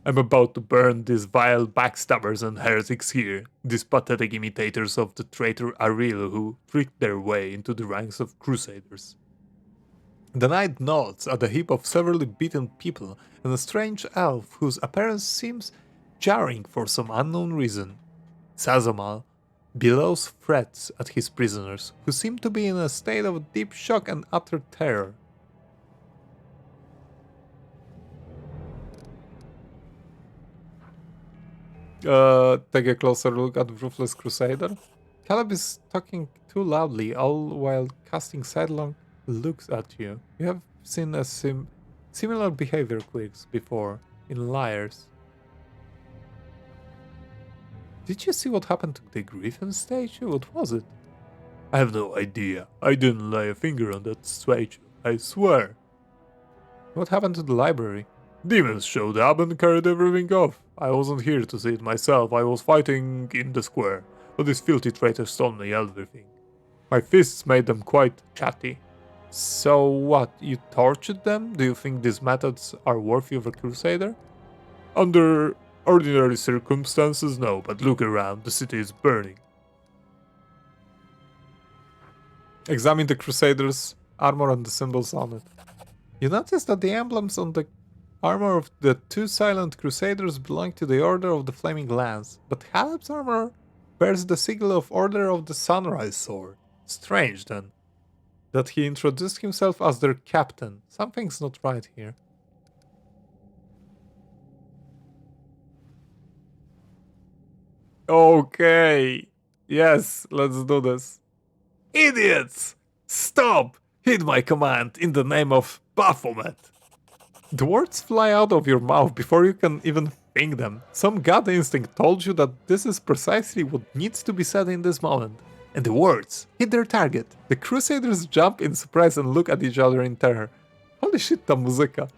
I'm about to burn these vile backstabbers and heretics here, these pathetic imitators of the traitor Ariel who tricked their way into the ranks of Crusaders. The knight nods at a heap of severely beaten people and a strange elf whose appearance seems jarring for some unknown reason. Sazomal bellows threats at his prisoners, who seem to be in a state of deep shock and utter terror. Take a closer look at Ruthless Crusader. Caleb is talking too loudly, all while casting sidelong looks at you. You have seen a similar behavior quirks before in Liars. Did you see what happened to the Griffin statue? What was it? I have no idea. I didn't lay a finger on that statue, I swear. What happened to the library? Demons showed up and carried everything off. I wasn't here to see it myself, I was fighting in the square, but these filthy traitors stole me everything. My fists made them quite chatty. So what, you tortured them? Do you think these methods are worthy of a crusader? Under ordinary circumstances, no, but look around, the city is burning. Examine the crusaders' armor and the symbols on it. You notice that the emblems on the armor of the two silent crusaders belong to the Order of the Flaming Lance, but Halep's armor bears the sigil of Order of the Sunrise Sword. Strange, then, that he introduced himself as their captain. Something's not right here. Okay. Yes, let's do this. Idiots! Stop! Heed my command in the name of Baphomet. The words fly out of your mouth before you can even think them. Some gut instinct told you that this is precisely what needs to be said in this moment. And the words hit their target. The Crusaders jump in surprise and look at each other in terror. Holy shit, ta muzyka.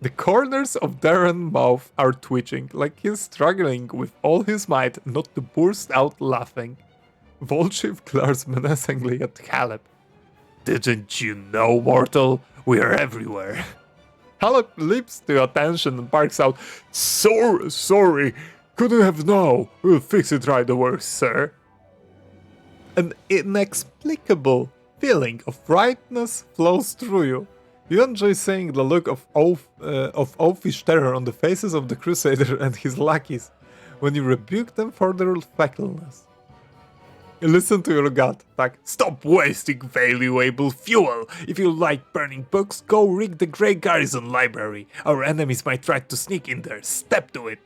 The corners of Darren's mouth are twitching, like he's struggling with all his might not to burst out laughing. Volchiv glares menacingly at Halep. Didn't you know, mortal? We are everywhere. Halep leaps to attention and barks out, Sorry, couldn't have known. We'll fix it right away, sir. An inexplicable feeling of rightness flows through you. You enjoy seeing the look of oafish terror on the faces of the Crusader and his lackeys when you rebuke them for their faithfulness. You listen to your gut, like, stop wasting valuable fuel! If you like burning books, go rig the Grey Garrison Library. Our enemies might try to sneak in there. Step to it!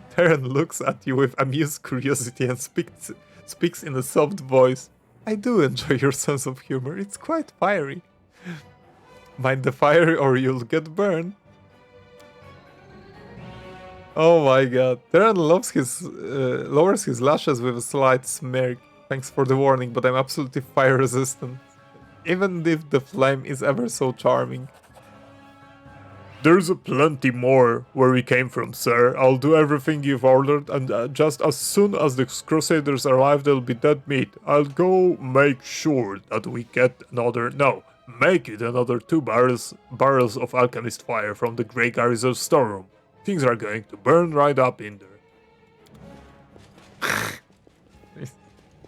Terran looks at you with amused curiosity and speaks in a soft voice. I do enjoy your sense of humor, it's quite fiery. Mind the fire or you'll get burned. Oh my god. Terran lowers his lashes with a slight smirk. Thanks for the warning, but I'm absolutely fire resistant. Even if the flame is ever so charming. There's a plenty more where we came from, sir. I'll do everything you've ordered, and just as soon as the Crusaders arrive, there'll be dead meat. I'll go make sure that we get make it another 2 barrels of alchemist fire from the Grey Garrison storeroom. Things are going to burn right up in there.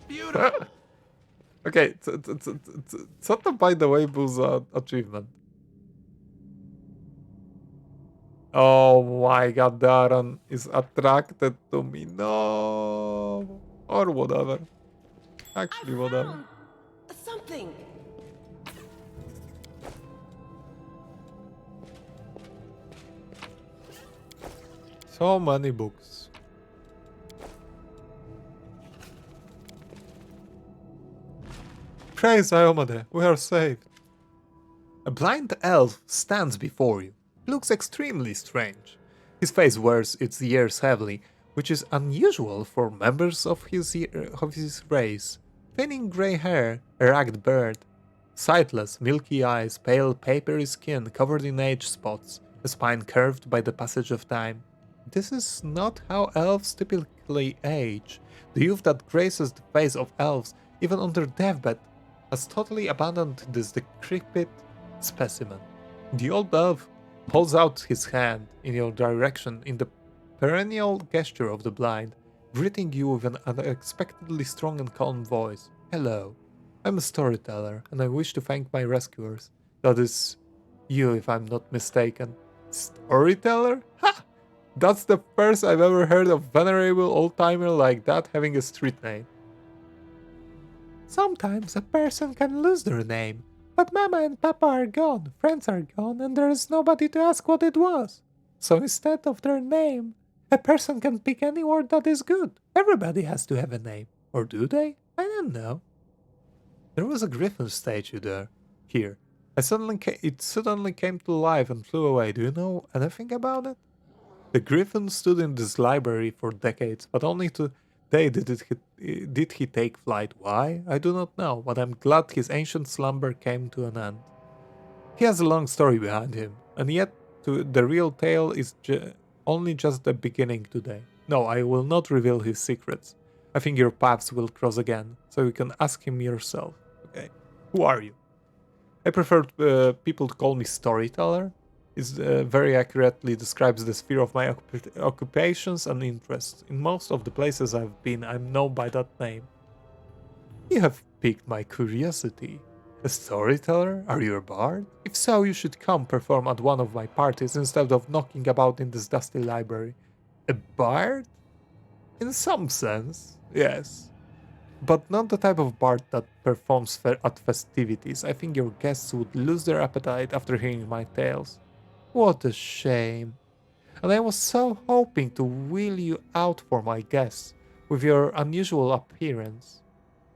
Beautiful. Okay, co to by the way był za achievement? Oh my god, Darren is attracted to me. No. Or whatever. Actually, whatever. Something. So many books. Praise Iomade, we are saved. A blind elf stands before you. He looks extremely strange. His face wears its years heavily, which is unusual for members of his race. Thinning grey hair, a ragged beard, sightless, milky eyes, pale, papery skin covered in age spots, a spine curved by the passage of time. This is not how elves typically age. The youth that graces the face of elves, even on their deathbed, has totally abandoned this decrepit specimen. The old elf holds out his hand in your direction in the perennial gesture of the blind, greeting you with an unexpectedly strong and calm voice. Hello, I'm a storyteller, and I wish to thank my rescuers. That is you, if I'm not mistaken. Storyteller? Ha! That's the first I've ever heard of venerable old-timer like that having a street name. Sometimes a person can lose their name, but Mama and Papa are gone, friends are gone, and there is nobody to ask what it was. So instead of their name, a person can pick any word that is good. Everybody has to have a name. Or do they? I don't know. There was a griffin statue there. Here. It suddenly came to life and flew away. Do you know anything about it? The griffin stood in this library for decades, but only today did he take flight. Why? I do not know, but I'm glad his ancient slumber came to an end. He has a long story behind him, and yet the real tale is only just the beginning today. No, I will not reveal his secrets. I think your paths will cross again, so you can ask him yourself. Okay, who are you? I prefer people to call me storyteller. It very accurately describes the sphere of my occupations and interests. In most of the places I've been, I'm known by that name. You have piqued my curiosity. A storyteller? Are you a bard? If so, you should come perform at one of my parties instead of knocking about in this dusty library. A bard? In some sense, yes. But not the type of bard that performs at festivities. I think your guests would lose their appetite after hearing my tales. What a shame. And I was so hoping to wheel you out for my guests. With your unusual appearance,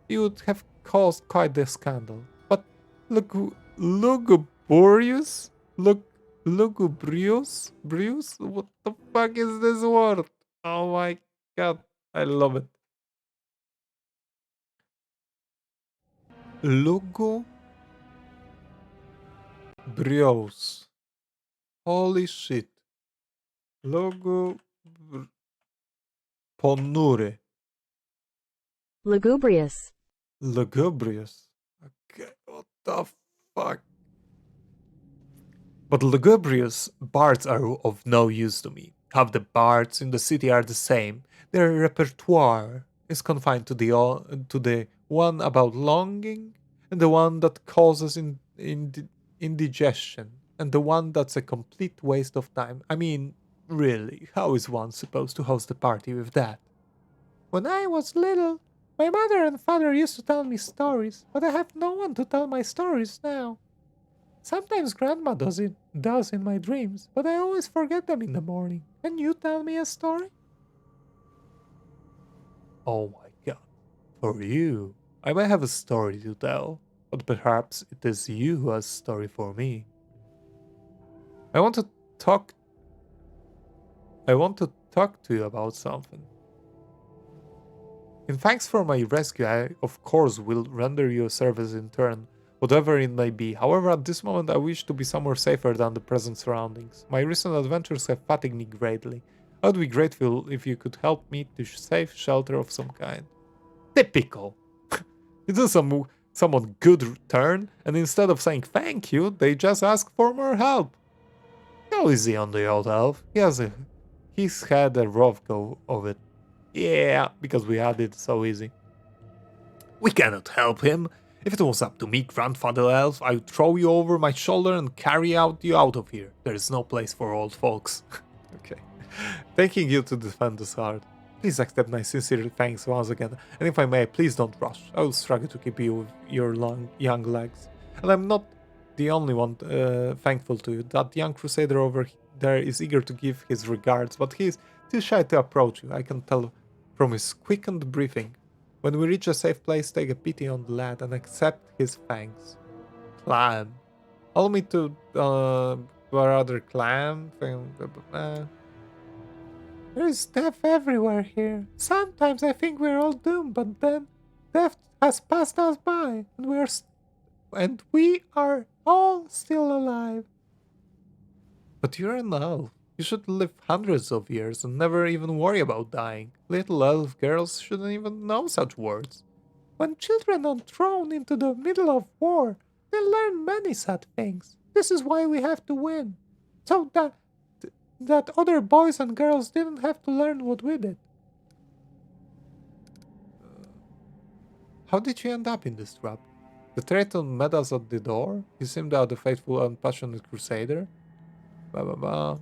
you would have caused quite the scandal. But lugubrious? Lugubrious? Brious? What the fuck is this word? Oh my god, I love it. Lugubrious. Holy shit. Logo ponury. Lugubrious. Lugubrious. Okay, what the fuck? But lugubrious bards are of no use to me. Half the bards in the city are the same. Their repertoire is confined to the one about longing, and the one that causes indigestion, and the one that's a complete waste of time. I mean, really, how is one supposed to host a party with that? When I was little, my mother and father used to tell me stories, but I have no one to tell my stories now. Sometimes Grandma does in my dreams, but I always forget them in the morning. Can you tell me a story? Oh my god. For you, I may have a story to tell, but perhaps it is you who has a story for me. I want to talk to you about something. In thanks for my rescue, I of course will render you a service in turn, whatever it may be. However, at this moment I wish to be somewhere safer than the present surroundings. My recent adventures have fatigued me greatly. I would be grateful if you could help me to safe shelter of some kind. Typical! You do someone good turn, and instead of saying thank you, they just ask for more help. Go easy on the old elf. He's had a rough go of it. Yeah, because we had it so easy. We cannot help him. If it was up to me, Grandfather Elf, I would throw you over my shoulder and carry you out of here. There is no place for old folks. Okay. Thanking you to defend this heart. Please accept my sincere thanks once again, and if I may, please don't rush. I will struggle to keep you with your young legs. And I'm not the only one thankful to you. That young crusader over there is eager to give his regards, but he is too shy to approach you. I can tell from his quickened breathing. When we reach a safe place, take a pity on the lad and accept his thanks. Clam. Allow me to, rather clam. There is death everywhere here. Sometimes I think we're all doomed, but then death has passed us by, and we are all still alive. But you're an elf. You should live hundreds of years and never even worry about dying. Little elf girls shouldn't even know such words. When children are thrown into the middle of war, they learn many sad things. This is why we have to win. So that other boys and girls didn't have to learn what we did. How did you end up in this trap? The Triton met us at the door. He seemed out a faithful and passionate crusader. Blah blah blah.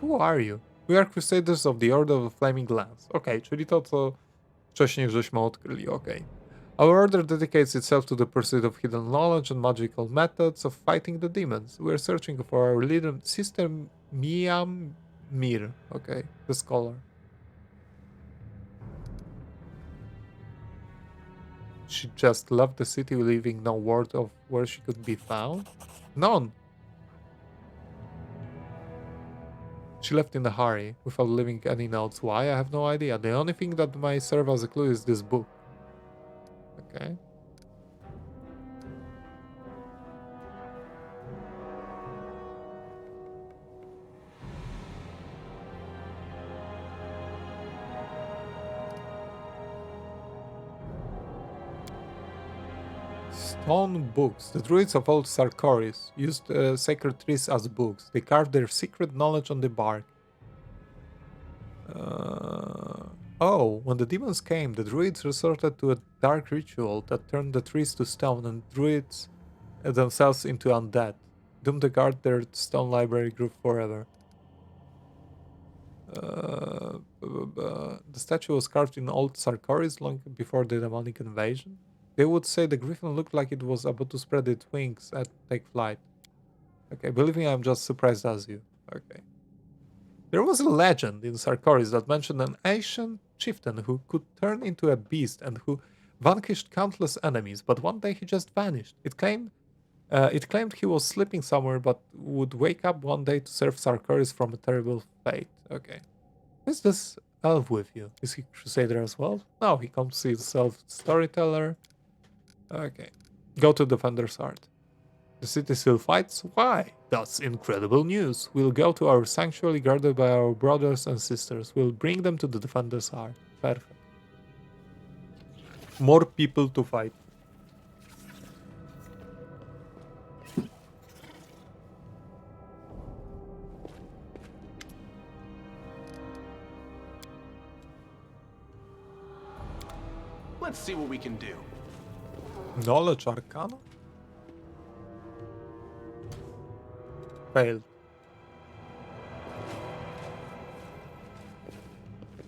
Who are you? We are Crusaders of the Order of the Flaming Lance. Okej, czyli to, co wcześniej żeśmy odkryli, okej. Our order dedicates itself to the pursuit of hidden knowledge and magical methods of fighting the demons. We are searching for our leader, Sister Mir. Okay, the scholar. She just left the city, leaving no word of where she could be found? None. She left in a hurry, without leaving any notes. Why? I have no idea. The only thing that might serve as a clue is this book. Okay. Stone books. The druids of old Sarkoris used sacred trees as books. They carved their secret knowledge on the bark. Oh, when the demons came, the druids resorted to a dark ritual that turned the trees to stone and druids themselves into undead, doomed to guard their stone library grew forever. The statue was carved in old Sarkoris long before the demonic invasion. They would say the griffin looked like it was about to spread its wings and take flight. Okay, believe me, I'm just surprised as you. Okay. There was a legend in Sarkoris that mentioned an ancient chieftain who could turn into a beast and who vanquished countless enemies, but one day he just vanished. It claimed he was sleeping somewhere, but would wake up one day to serve Sarkoris from a terrible fate. Okay. Is this elf with you? Is he crusader as well? No, he comes to see himself storyteller. Okay. Go to Defender's Heart. The city still fights? Why? That's incredible news. We'll go to our sanctuary guarded by our brothers and sisters. We'll bring them to the Defender's Heart. Perfect. More people to fight. Let's see what we can do. Knowledge Arcana? Failed.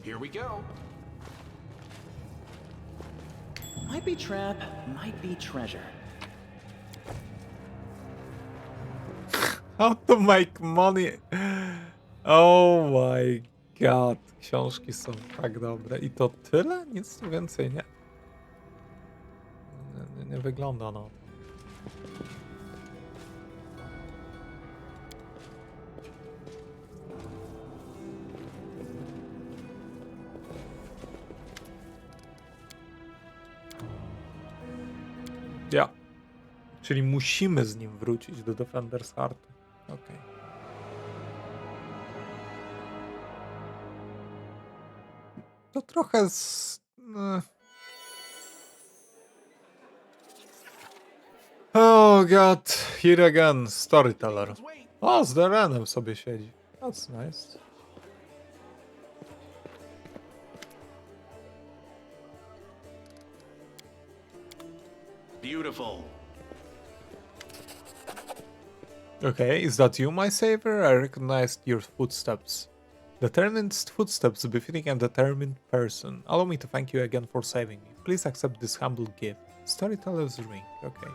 Here we go. Might be trap, might be treasure. How to make money? Oh my god. Książki są tak dobre. I to tyle? Nic więcej nie. Nie wygląda no. Ja. Czyli musimy z nim wrócić do Defender's Heart. Okej. To trochę Oh god, here again, storyteller. O, z Darenem sobie siedzi. That's nice. Beautiful. Okay, is that you, my savior? I recognized your footsteps. Determined footsteps befitting a determined person. Allow me to thank you again for saving me. Please accept this humble gift. Storyteller's ring. Okay.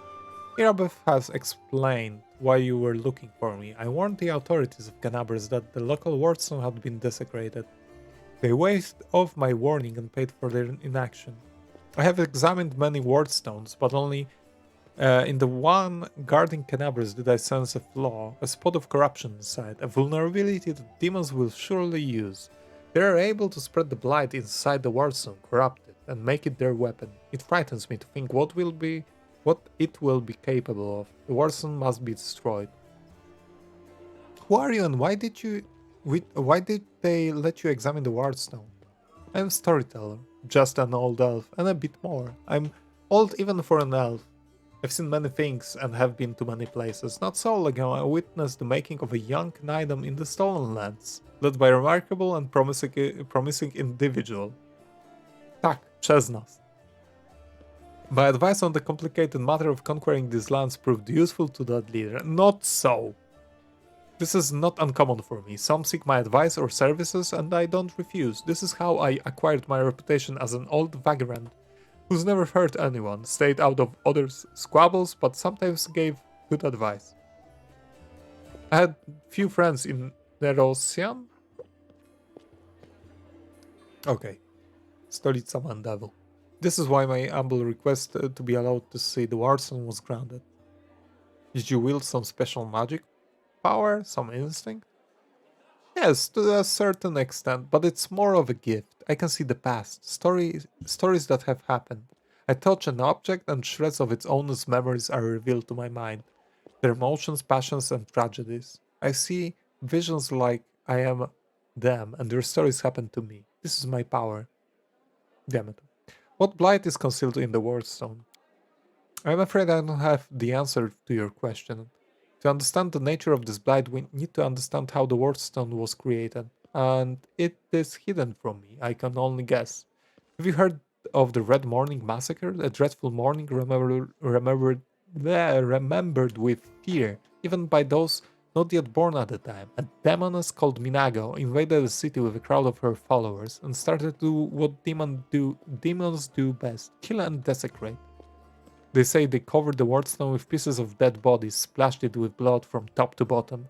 Irabeth has explained why you were looking for me. I warned the authorities of Ganabras that the local wardstone had been desecrated. They waved off my warning and paid for their inaction. I have examined many wardstones, but only In the one guarding Canabras did I sense a flaw, a spot of corruption inside, a vulnerability that demons will surely use. They are able to spread the blight inside the Warzone, corrupt it, and make it their weapon. It frightens me to think what it will be capable of. The Warzone must be destroyed. Who are you and why did they let you examine the Wardstone? I am a storyteller, just an old elf, and a bit more. I'm old even for an elf. I've seen many things and have been to many places. Not so long ago I witnessed the making of a young knightom in the Stolen Lands, led by a remarkable and promising individual. Tak, przez nas. My advice on the complicated matter of conquering these lands proved useful to that leader. Not so. This is not uncommon for me. Some seek my advice or services, and I don't refuse. This is how I acquired my reputation as an old vagrant who's never hurt anyone, stayed out of others' squabbles, but sometimes gave good advice. I had few friends in Nerosian. Okay. Stolica Mandavu. This is why my humble request to be allowed to see the Warzone was granted. Did you wield some special magic power, some instinct? Yes, to a certain extent, but it's more of a gift. I can see the past, stories that have happened. I touch an object and shreds of its owner's memories are revealed to my mind. Their emotions, passions, and tragedies. I see visions like I am them, and their stories happen to me. This is my power. Damn it. What blight is concealed in the Wardstone? I'm afraid I don't have the answer to your question. To understand the nature of this blight, we need to understand how the Wardstone was created, and it is hidden from me. I can only guess. Have you heard of the Red Morning Massacre? A dreadful morning remembered with fear, even by those not yet born at the time. A demoness called Minago invaded the city with a crowd of her followers and started to do what demons do best: kill and desecrate. They say they covered the Wardstone with pieces of dead bodies, splashed it with blood from top to bottom.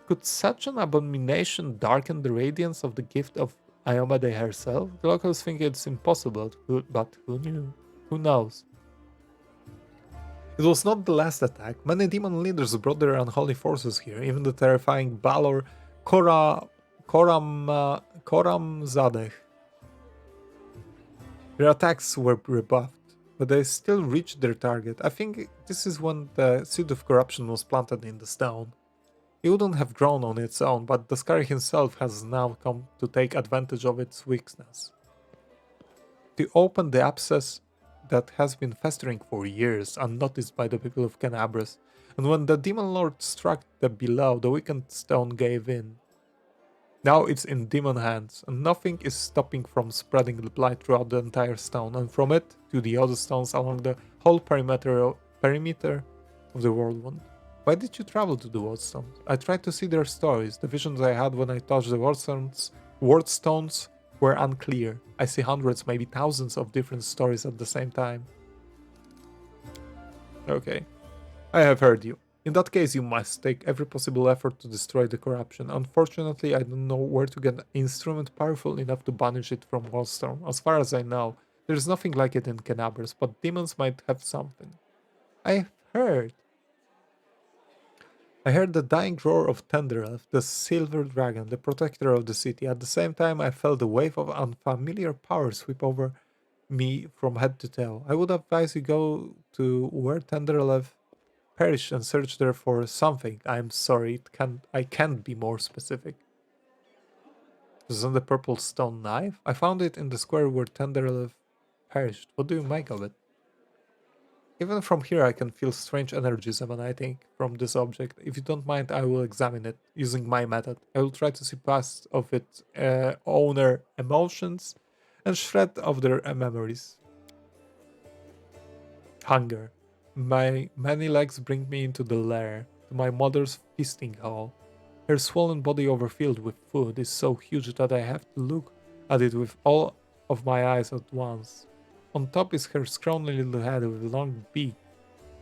Could such an abomination darken the radiance of the gift of Iomade herself? The locals think it's impossible, but who knew? Who knows? It was not the last attack. Many demon leaders brought their unholy forces here, even the terrifying Balor Koramzadeh. Their attacks were rebuffed, but they still reached their target. I think this is when the seed of corruption was planted in the stone. It wouldn't have grown on its own, but the Skari himself has now come to take advantage of its weakness. To open the abscess that has been festering for years, unnoticed by the people of Canabras, and when the Demon Lord struck the below, the weakened stone gave in. Now it's in demon hands, and nothing is stopping from spreading the blight throughout the entire stone, and from it to the other stones along the whole perimeter of the Whirlwind. Why did you travel to the Wardstones? I tried to see their stories. The visions I had when I touched the Wardstones were unclear. I see hundreds, maybe thousands of different stories at the same time. Okay, I have heard you. In that case, you must take every possible effort to destroy the corruption. Unfortunately, I don't know where to get an instrument powerful enough to banish it from Wallstorm. As far as I know, there's nothing like it in Canabras, but demons might have something. I heard the dying roar of Tenderelf, the silver dragon, the protector of the city. At the same time, I felt a wave of unfamiliar power sweep over me from head to toe. I would advise you go to where Tenderelf perished and search there for something. I'm sorry, I can't be more specific. Isn't the purple stone knife? I found it in the square where Tenderelf perished. What do you make of it? Even from here I can feel strange energies emanating from this object. If you don't mind, I will examine it using my method. I will try to see past of its owner emotions and shred of their memories. Hunger. My many legs bring me into the lair, to my mother's feasting hall. Her swollen body overfilled with food is so huge that I have to look at it with all of my eyes at once. On top is her scrawny little head with a long beak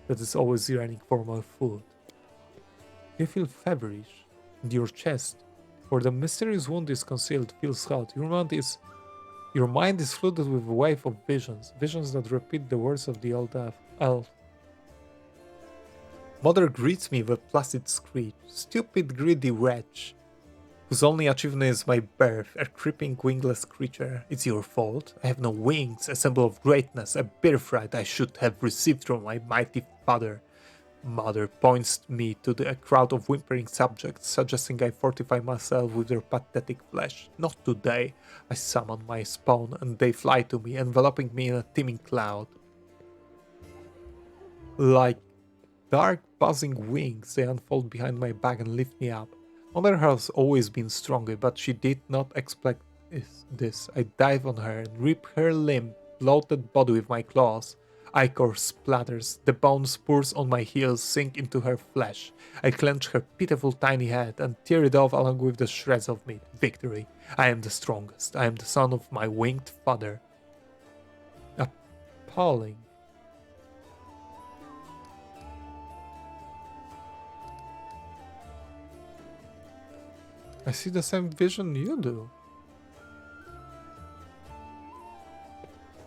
that is always yearning for more food. You feel feverish, and your chest, where the mysterious wound is concealed, feels hot. Your mind is flooded with a wave of visions that repeat the words of the old elf. Mother greets me with a placid screech. Stupid, greedy wretch, whose only achievement is my birth, a creeping, wingless creature. It's your fault. I have no wings, a symbol of greatness, a birthright I should have received from my mighty father. Mother points me to a crowd of whimpering subjects, suggesting I fortify myself with their pathetic flesh. Not today. I summon my spawn, and they fly to me, enveloping me in a teeming cloud. Like dark, buzzing wings, they unfold behind my back and lift me up. Mother has always been stronger, but she did not expect this. I dive on her and rip her limp, bloated body with my claws. Ichor splatters, the bone spurs on my heels sink into her flesh. I clench her pitiful tiny head and tear it off along with the shreds of meat. Victory. I am the strongest. I am the son of my winged father. Appalling. I see the same vision you do.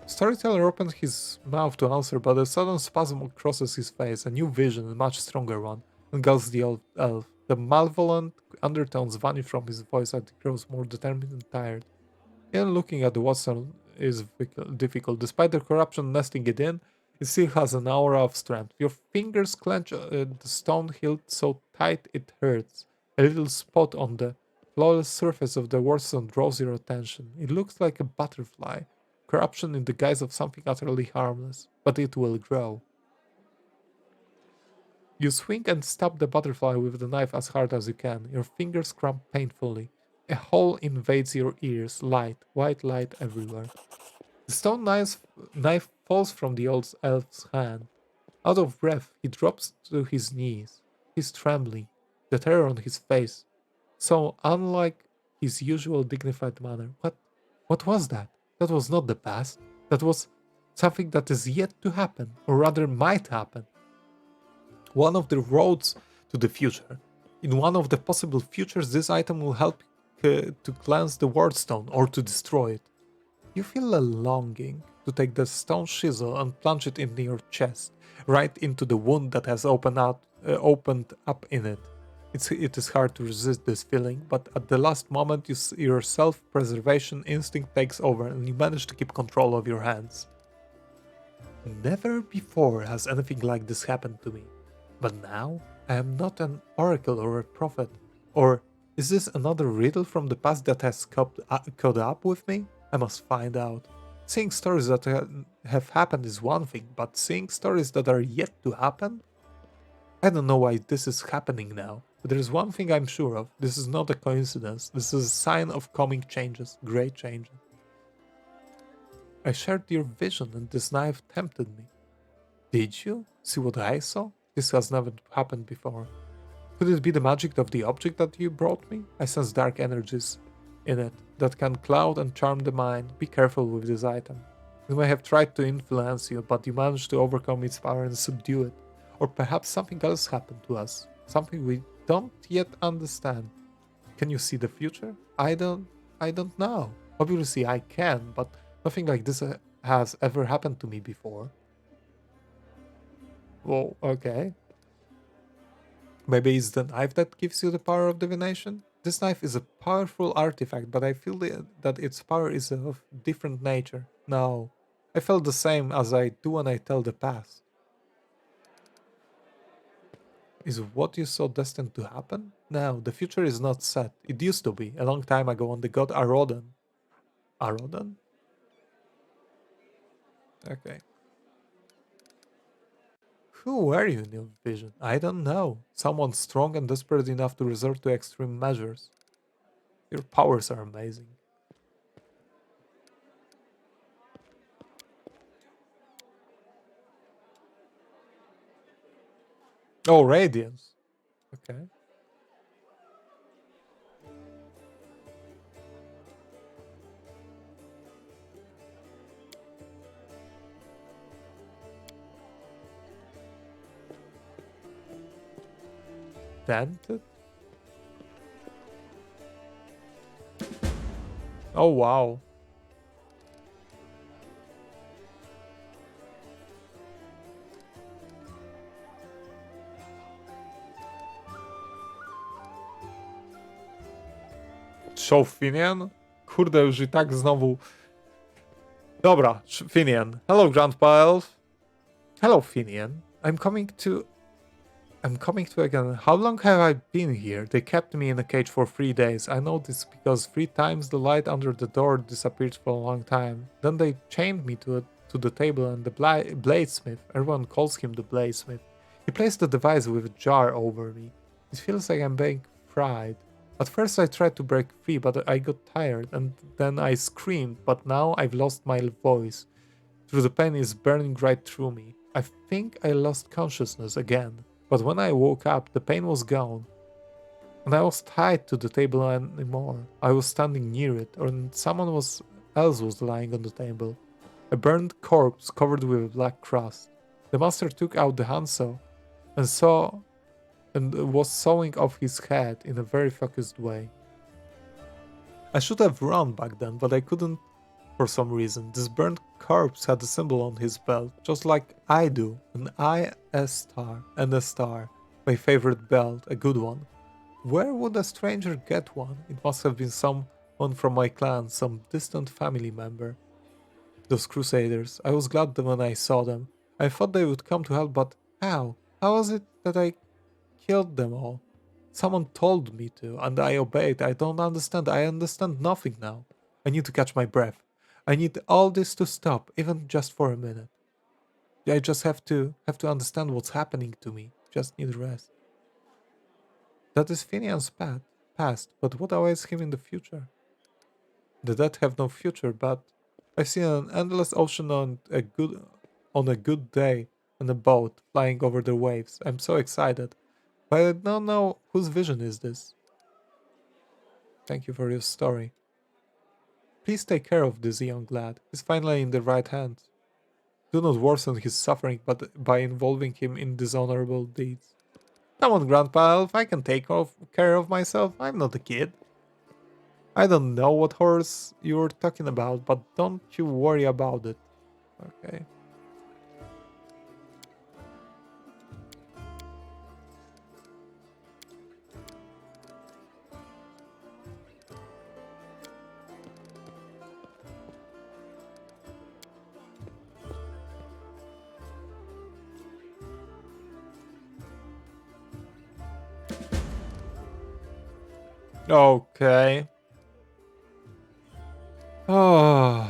Storyteller opens his mouth to answer, but a sudden spasm crosses his face. A new vision, a much stronger one, engulfs the old elf. The malevolent undertones vanish from his voice as he grows more determined and tired. Even looking at the Watson is difficult. Despite the corruption nesting it in, it still has an aura of strength. Your fingers clench the stone hilt so tight it hurts. A little spot on the flawless surface of the Watson draws your attention. It looks like a butterfly. Corruption in the guise of something utterly harmless, but it will grow. You swing and stab the butterfly with the knife as hard as you can. Your fingers cramp painfully. A hole invades your ears, light, white light everywhere. The stone knife falls from the old elf's hand. Out of breath, he drops to his knees. He's trembling, the terror on his face, so unlike his usual dignified manner. What was that? That was not the past. That was something that is yet to happen, or rather might happen. One of the roads to the future. In one of the possible futures, this item will help to cleanse the wardstone or to destroy it. You feel a longing to take the stone chisel and plunge it into your chest, right into the wound that has opened up in it. It is hard to resist this feeling, but at the last moment your self-preservation instinct takes over and you manage to keep control of your hands. Never before has anything like this happened to me. But now, I am not an oracle or a prophet. Or is this another riddle from the past that has caught up with me? I must find out. Seeing stories that have happened is one thing, but seeing stories that are yet to happen? I don't know why this is happening now, but there is one thing I'm sure of. This is not a coincidence. This is a sign of coming changes, great changes. I shared your vision and this knife tempted me. Did you see what I saw? This has never happened before. Could it be the magic of the object that you brought me? I sense dark energies in it that can cloud and charm the mind. Be careful with this item. It may have tried to influence you, but you managed to overcome its power and subdue it. Or perhaps something else happened to us. Something we don't yet understand. Can you see the future? I don't know. Obviously I can, but nothing like this has ever happened to me before. Well, okay. Maybe it's the knife that gives you the power of divination? This knife is a powerful artifact, but I feel that its power is of different nature. No, I felt the same as I do when I tell the past. Is what you saw destined to happen? No, the future is not set. It used to be, a long time ago on the god Arodan. Arodan? Okay. Who were you in your vision? I don't know. Someone strong and desperate enough to resort to extreme measures. Your powers are amazing. Oh, radiance. Okay. Dented? Oh, wow. show Finian? Kurde, już i tak znowu... Dobra, Finian. Hello, Grandpa Elf. Hello, Finian. I'm coming to again. How long have I been here? They kept me in a cage for 3 days. I know this because 3 times the light under the door disappeared for a long time. Then they chained me to the table and the bladesmith, everyone calls him the bladesmith, he placed the device with a jar over me. It feels like I'm being fried. At first I tried to break free, but I got tired, and then I screamed, but now I've lost my voice. The pain is burning right through me. I think I lost consciousness again. But when I woke up, the pain was gone. And I was tied to the table anymore. I was standing near it, and someone else was lying on the table. A burned corpse covered with black crust. The master took out the handsaw and was sawing off his head in a very focused way. I should have run back then, but I couldn't for some reason. This burned corpse had a symbol on his belt, just like I do, an eye, a star, and a star. My favorite belt, a good one. Where would a stranger get one? It must have been someone from my clan, some distant family member. Those crusaders, I was glad when I saw them. I thought they would come to help, but how? How was it that I killed them all? Someone told me to, and I obeyed. I don't understand. I understand nothing now. I need to catch my breath. I need all this to stop, even just for a minute. I just have to understand what's happening to me. Just need rest. That is Finian's past, but what awaits him in the future? The dead have no future, but I see an endless ocean on a good day and a boat flying over the waves. I'm so excited. But I don't know whose vision is this. Thank you for your story. Please take care of this young lad. He's finally in the right hands. Do not worsen his suffering by involving him in dishonorable deeds. Come on, Grandpa Elf, I can take care of myself. I'm not a kid. I don't know what horse you're talking about, but don't you worry about it. Okay. Okay. Oh.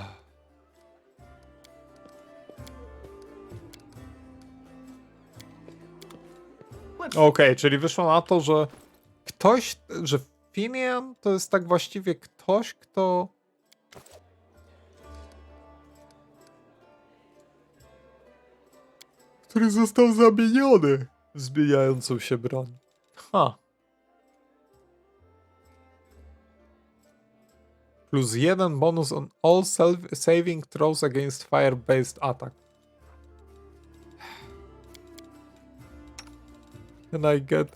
Okej, czyli wyszło na to, że że Finian to jest tak właściwie ktoś, który został zamieniony w zmieniającą się broń. Ha. Plus 1 bonus on all saving throws against fire-based attack. And I get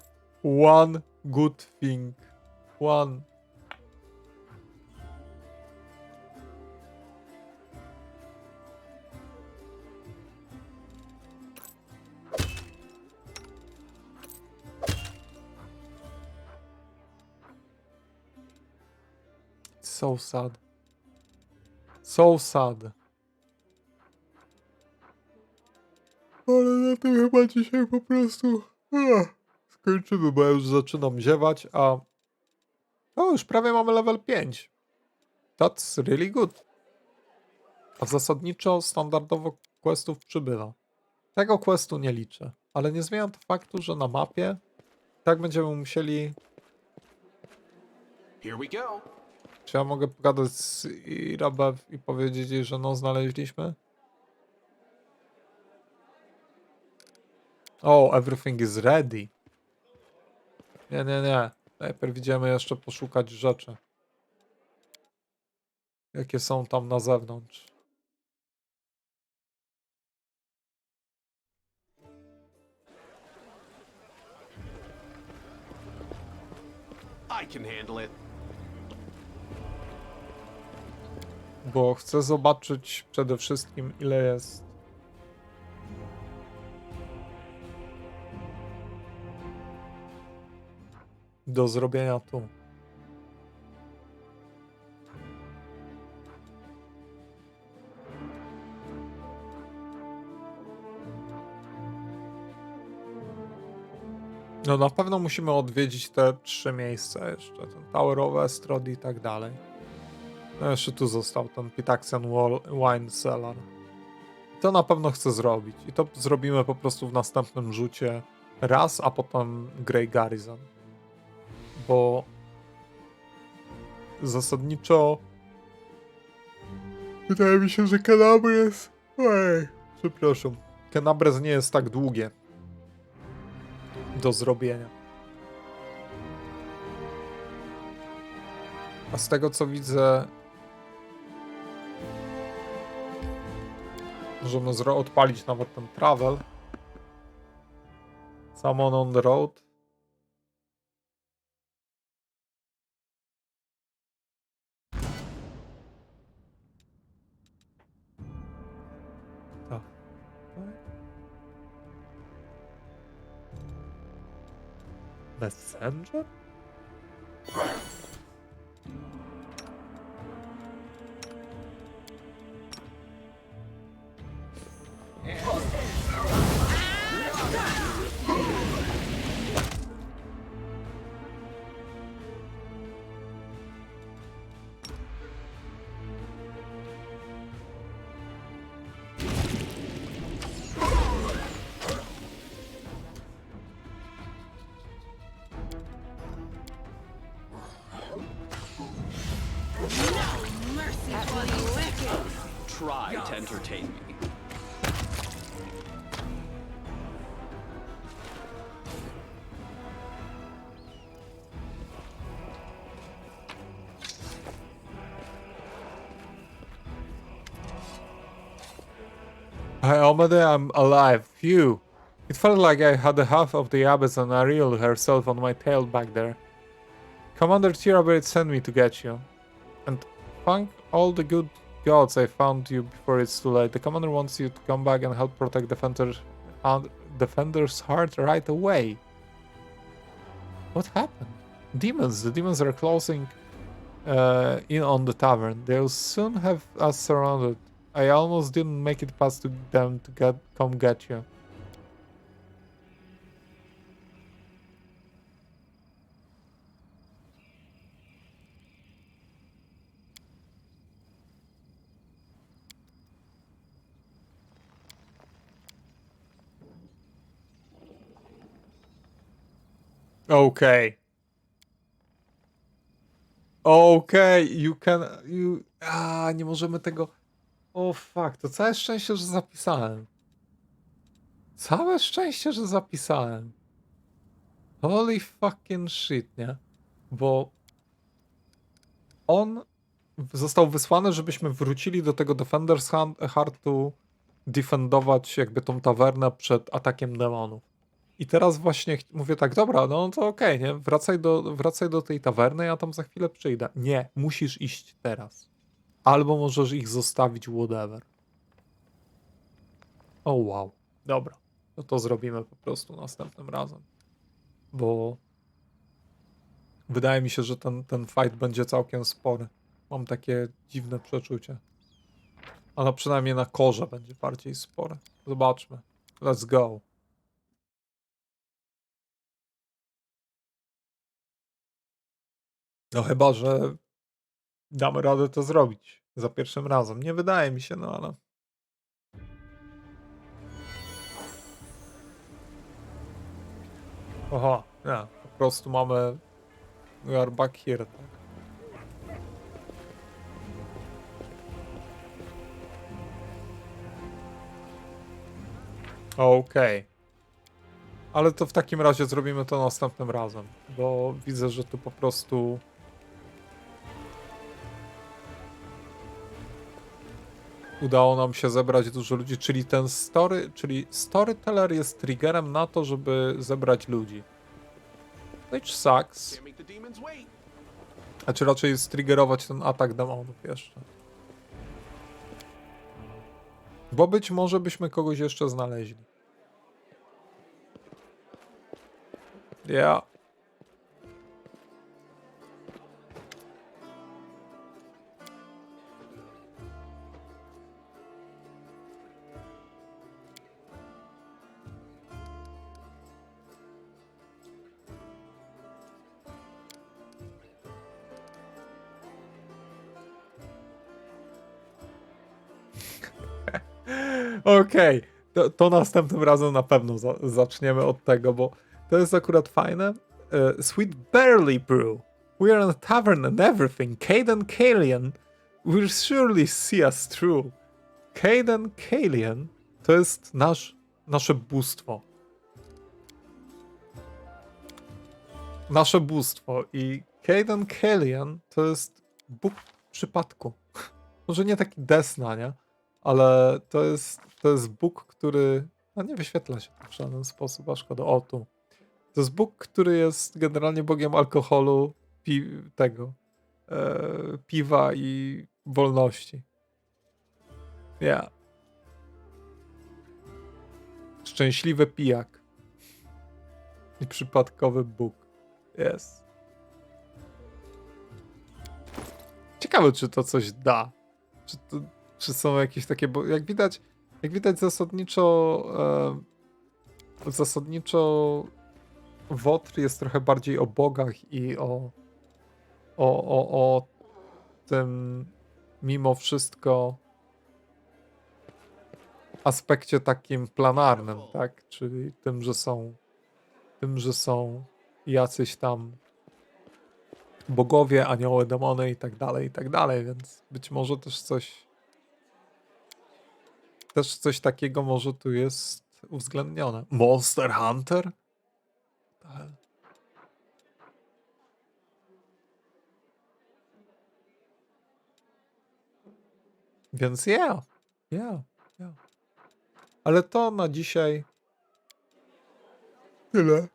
one good thing. One. So sad. So sad. Ale na tym chyba dzisiaj po prostu skończymy, bo ja już zaczynam ziewać, a już prawie mamy level 5. That's really good. A zasadniczo standardowo questów przybywa. Tego questu nie liczę, ale nie zmienia to faktu, że na mapie tak będziemy musieli... Here we go. Czy ja mogę pogadać z Irabew i powiedzieć jej, że no znaleźliśmy? Oh, everything is ready. Nie, nie, nie. Najpierw idziemy jeszcze poszukać rzeczy. Jakie są tam na zewnątrz. I can handle it. Bo chcę zobaczyć przede wszystkim, ile jest do zrobienia tu. No na pewno musimy odwiedzić te 3 miejsca jeszcze. Ten Tower of Estrad i tak dalej. No jeszcze tu został ten Pitaxian Wine Cellar. To na pewno chcę zrobić. I to zrobimy po prostu w następnym rzucie raz, a potem Grey Garrison. Bo zasadniczo wydaje mi się, że Canabres... Przepraszam. Canabres nie jest tak długie do zrobienia. A z tego co widzę, możemy odpalić nawet ten travel. Summon on the road. Tak. Messenger? Try to entertain me. Hi, Omade, I'm alive. Phew. It felt like I had the half of the abbess and Ariel herself on my tail back there. Commander Tirabert sent me to get you. And thank all the good gods I found you before it's too late. The commander wants you to come back and help protect Defender's heart right away. What happened? Demons. The demons are closing in on the tavern. They'll soon have us surrounded. I almost didn't make it past to them to come get you. Okay. Okay, you can... nie możemy tego... O fuck, to całe szczęście, że zapisałem. Całe szczęście, że zapisałem. Holy fucking shit, nie? Bo on został wysłany, żebyśmy wrócili do tego Defender's Heartu defendować jakby tą tawernę przed atakiem demonów. I teraz właśnie mówię tak, dobra, no to okej, nie? Wracaj do tej tawerny, ja tam za chwilę przyjdę. Nie, musisz iść teraz. Albo możesz ich zostawić, whatever. O wow, dobra. No to zrobimy po prostu następnym razem. Bo wydaje mi się, że ten fight będzie całkiem spory. Mam takie dziwne przeczucie. Ale przynajmniej na korze będzie bardziej spory. Zobaczmy. Let's go. No chyba, że damy radę to zrobić za pierwszym razem. Nie wydaje mi się, no ale... Aha, nie. Po prostu mamy... We are back here, tak. Okej. Ale to w takim razie zrobimy to następnym razem, bo widzę, że tu po prostu... Udało nam się zebrać dużo ludzi, czyli storyteller jest triggerem na to, żeby zebrać ludzi. Which sucks. Can't make the demons wait. A czy raczej striggerować ten atak demonów jeszcze. Bo być może byśmy kogoś jeszcze znaleźli. Ja. Okej, to następnym razem na pewno zaczniemy od tego, bo to jest akurat fajne. Sweet Barley Brew. We are in a tavern and everything. Caden Kalian will surely see us through. Caden Kalian to jest nasze bóstwo. Nasze bóstwo. I Caden Kalian to jest Bóg przypadku. Może nie taki Desna, nie? Ale to jest Bóg, który... No nie wyświetla się w żaden sposób, a szkoda. O, tu. To jest Bóg, który jest generalnie Bogiem alkoholu, piwa i wolności. Ja. Szczęśliwy pijak. I przypadkowy Bóg. Jest. Ciekawe, czy to coś da. Czy są jakieś takie... Bo jak widać zasadniczo Wotr jest trochę bardziej o bogach i o tym mimo wszystko aspekcie takim planarnym, tak? Czyli tym, że są jacyś tam bogowie, anioły, demony i tak dalej, więc być może też coś takiego może tu jest uwzględnione. Monster Hunter? Tak. Więc yeah. Ale to na dzisiaj tyle.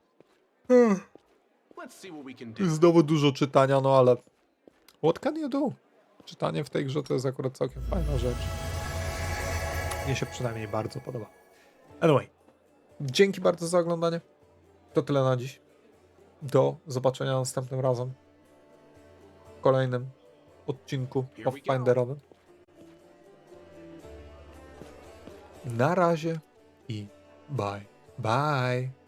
Let's see what we can do. Znowu dużo czytania, no ale what can you do? Czytanie w tej grze to jest akurat całkiem fajna rzecz. Mnie się przynajmniej bardzo podoba. Anyway, dzięki bardzo za oglądanie. To tyle na dziś. Do zobaczenia następnym razem. W kolejnym odcinku Pathfinderowym. Na razie i bye. Bye.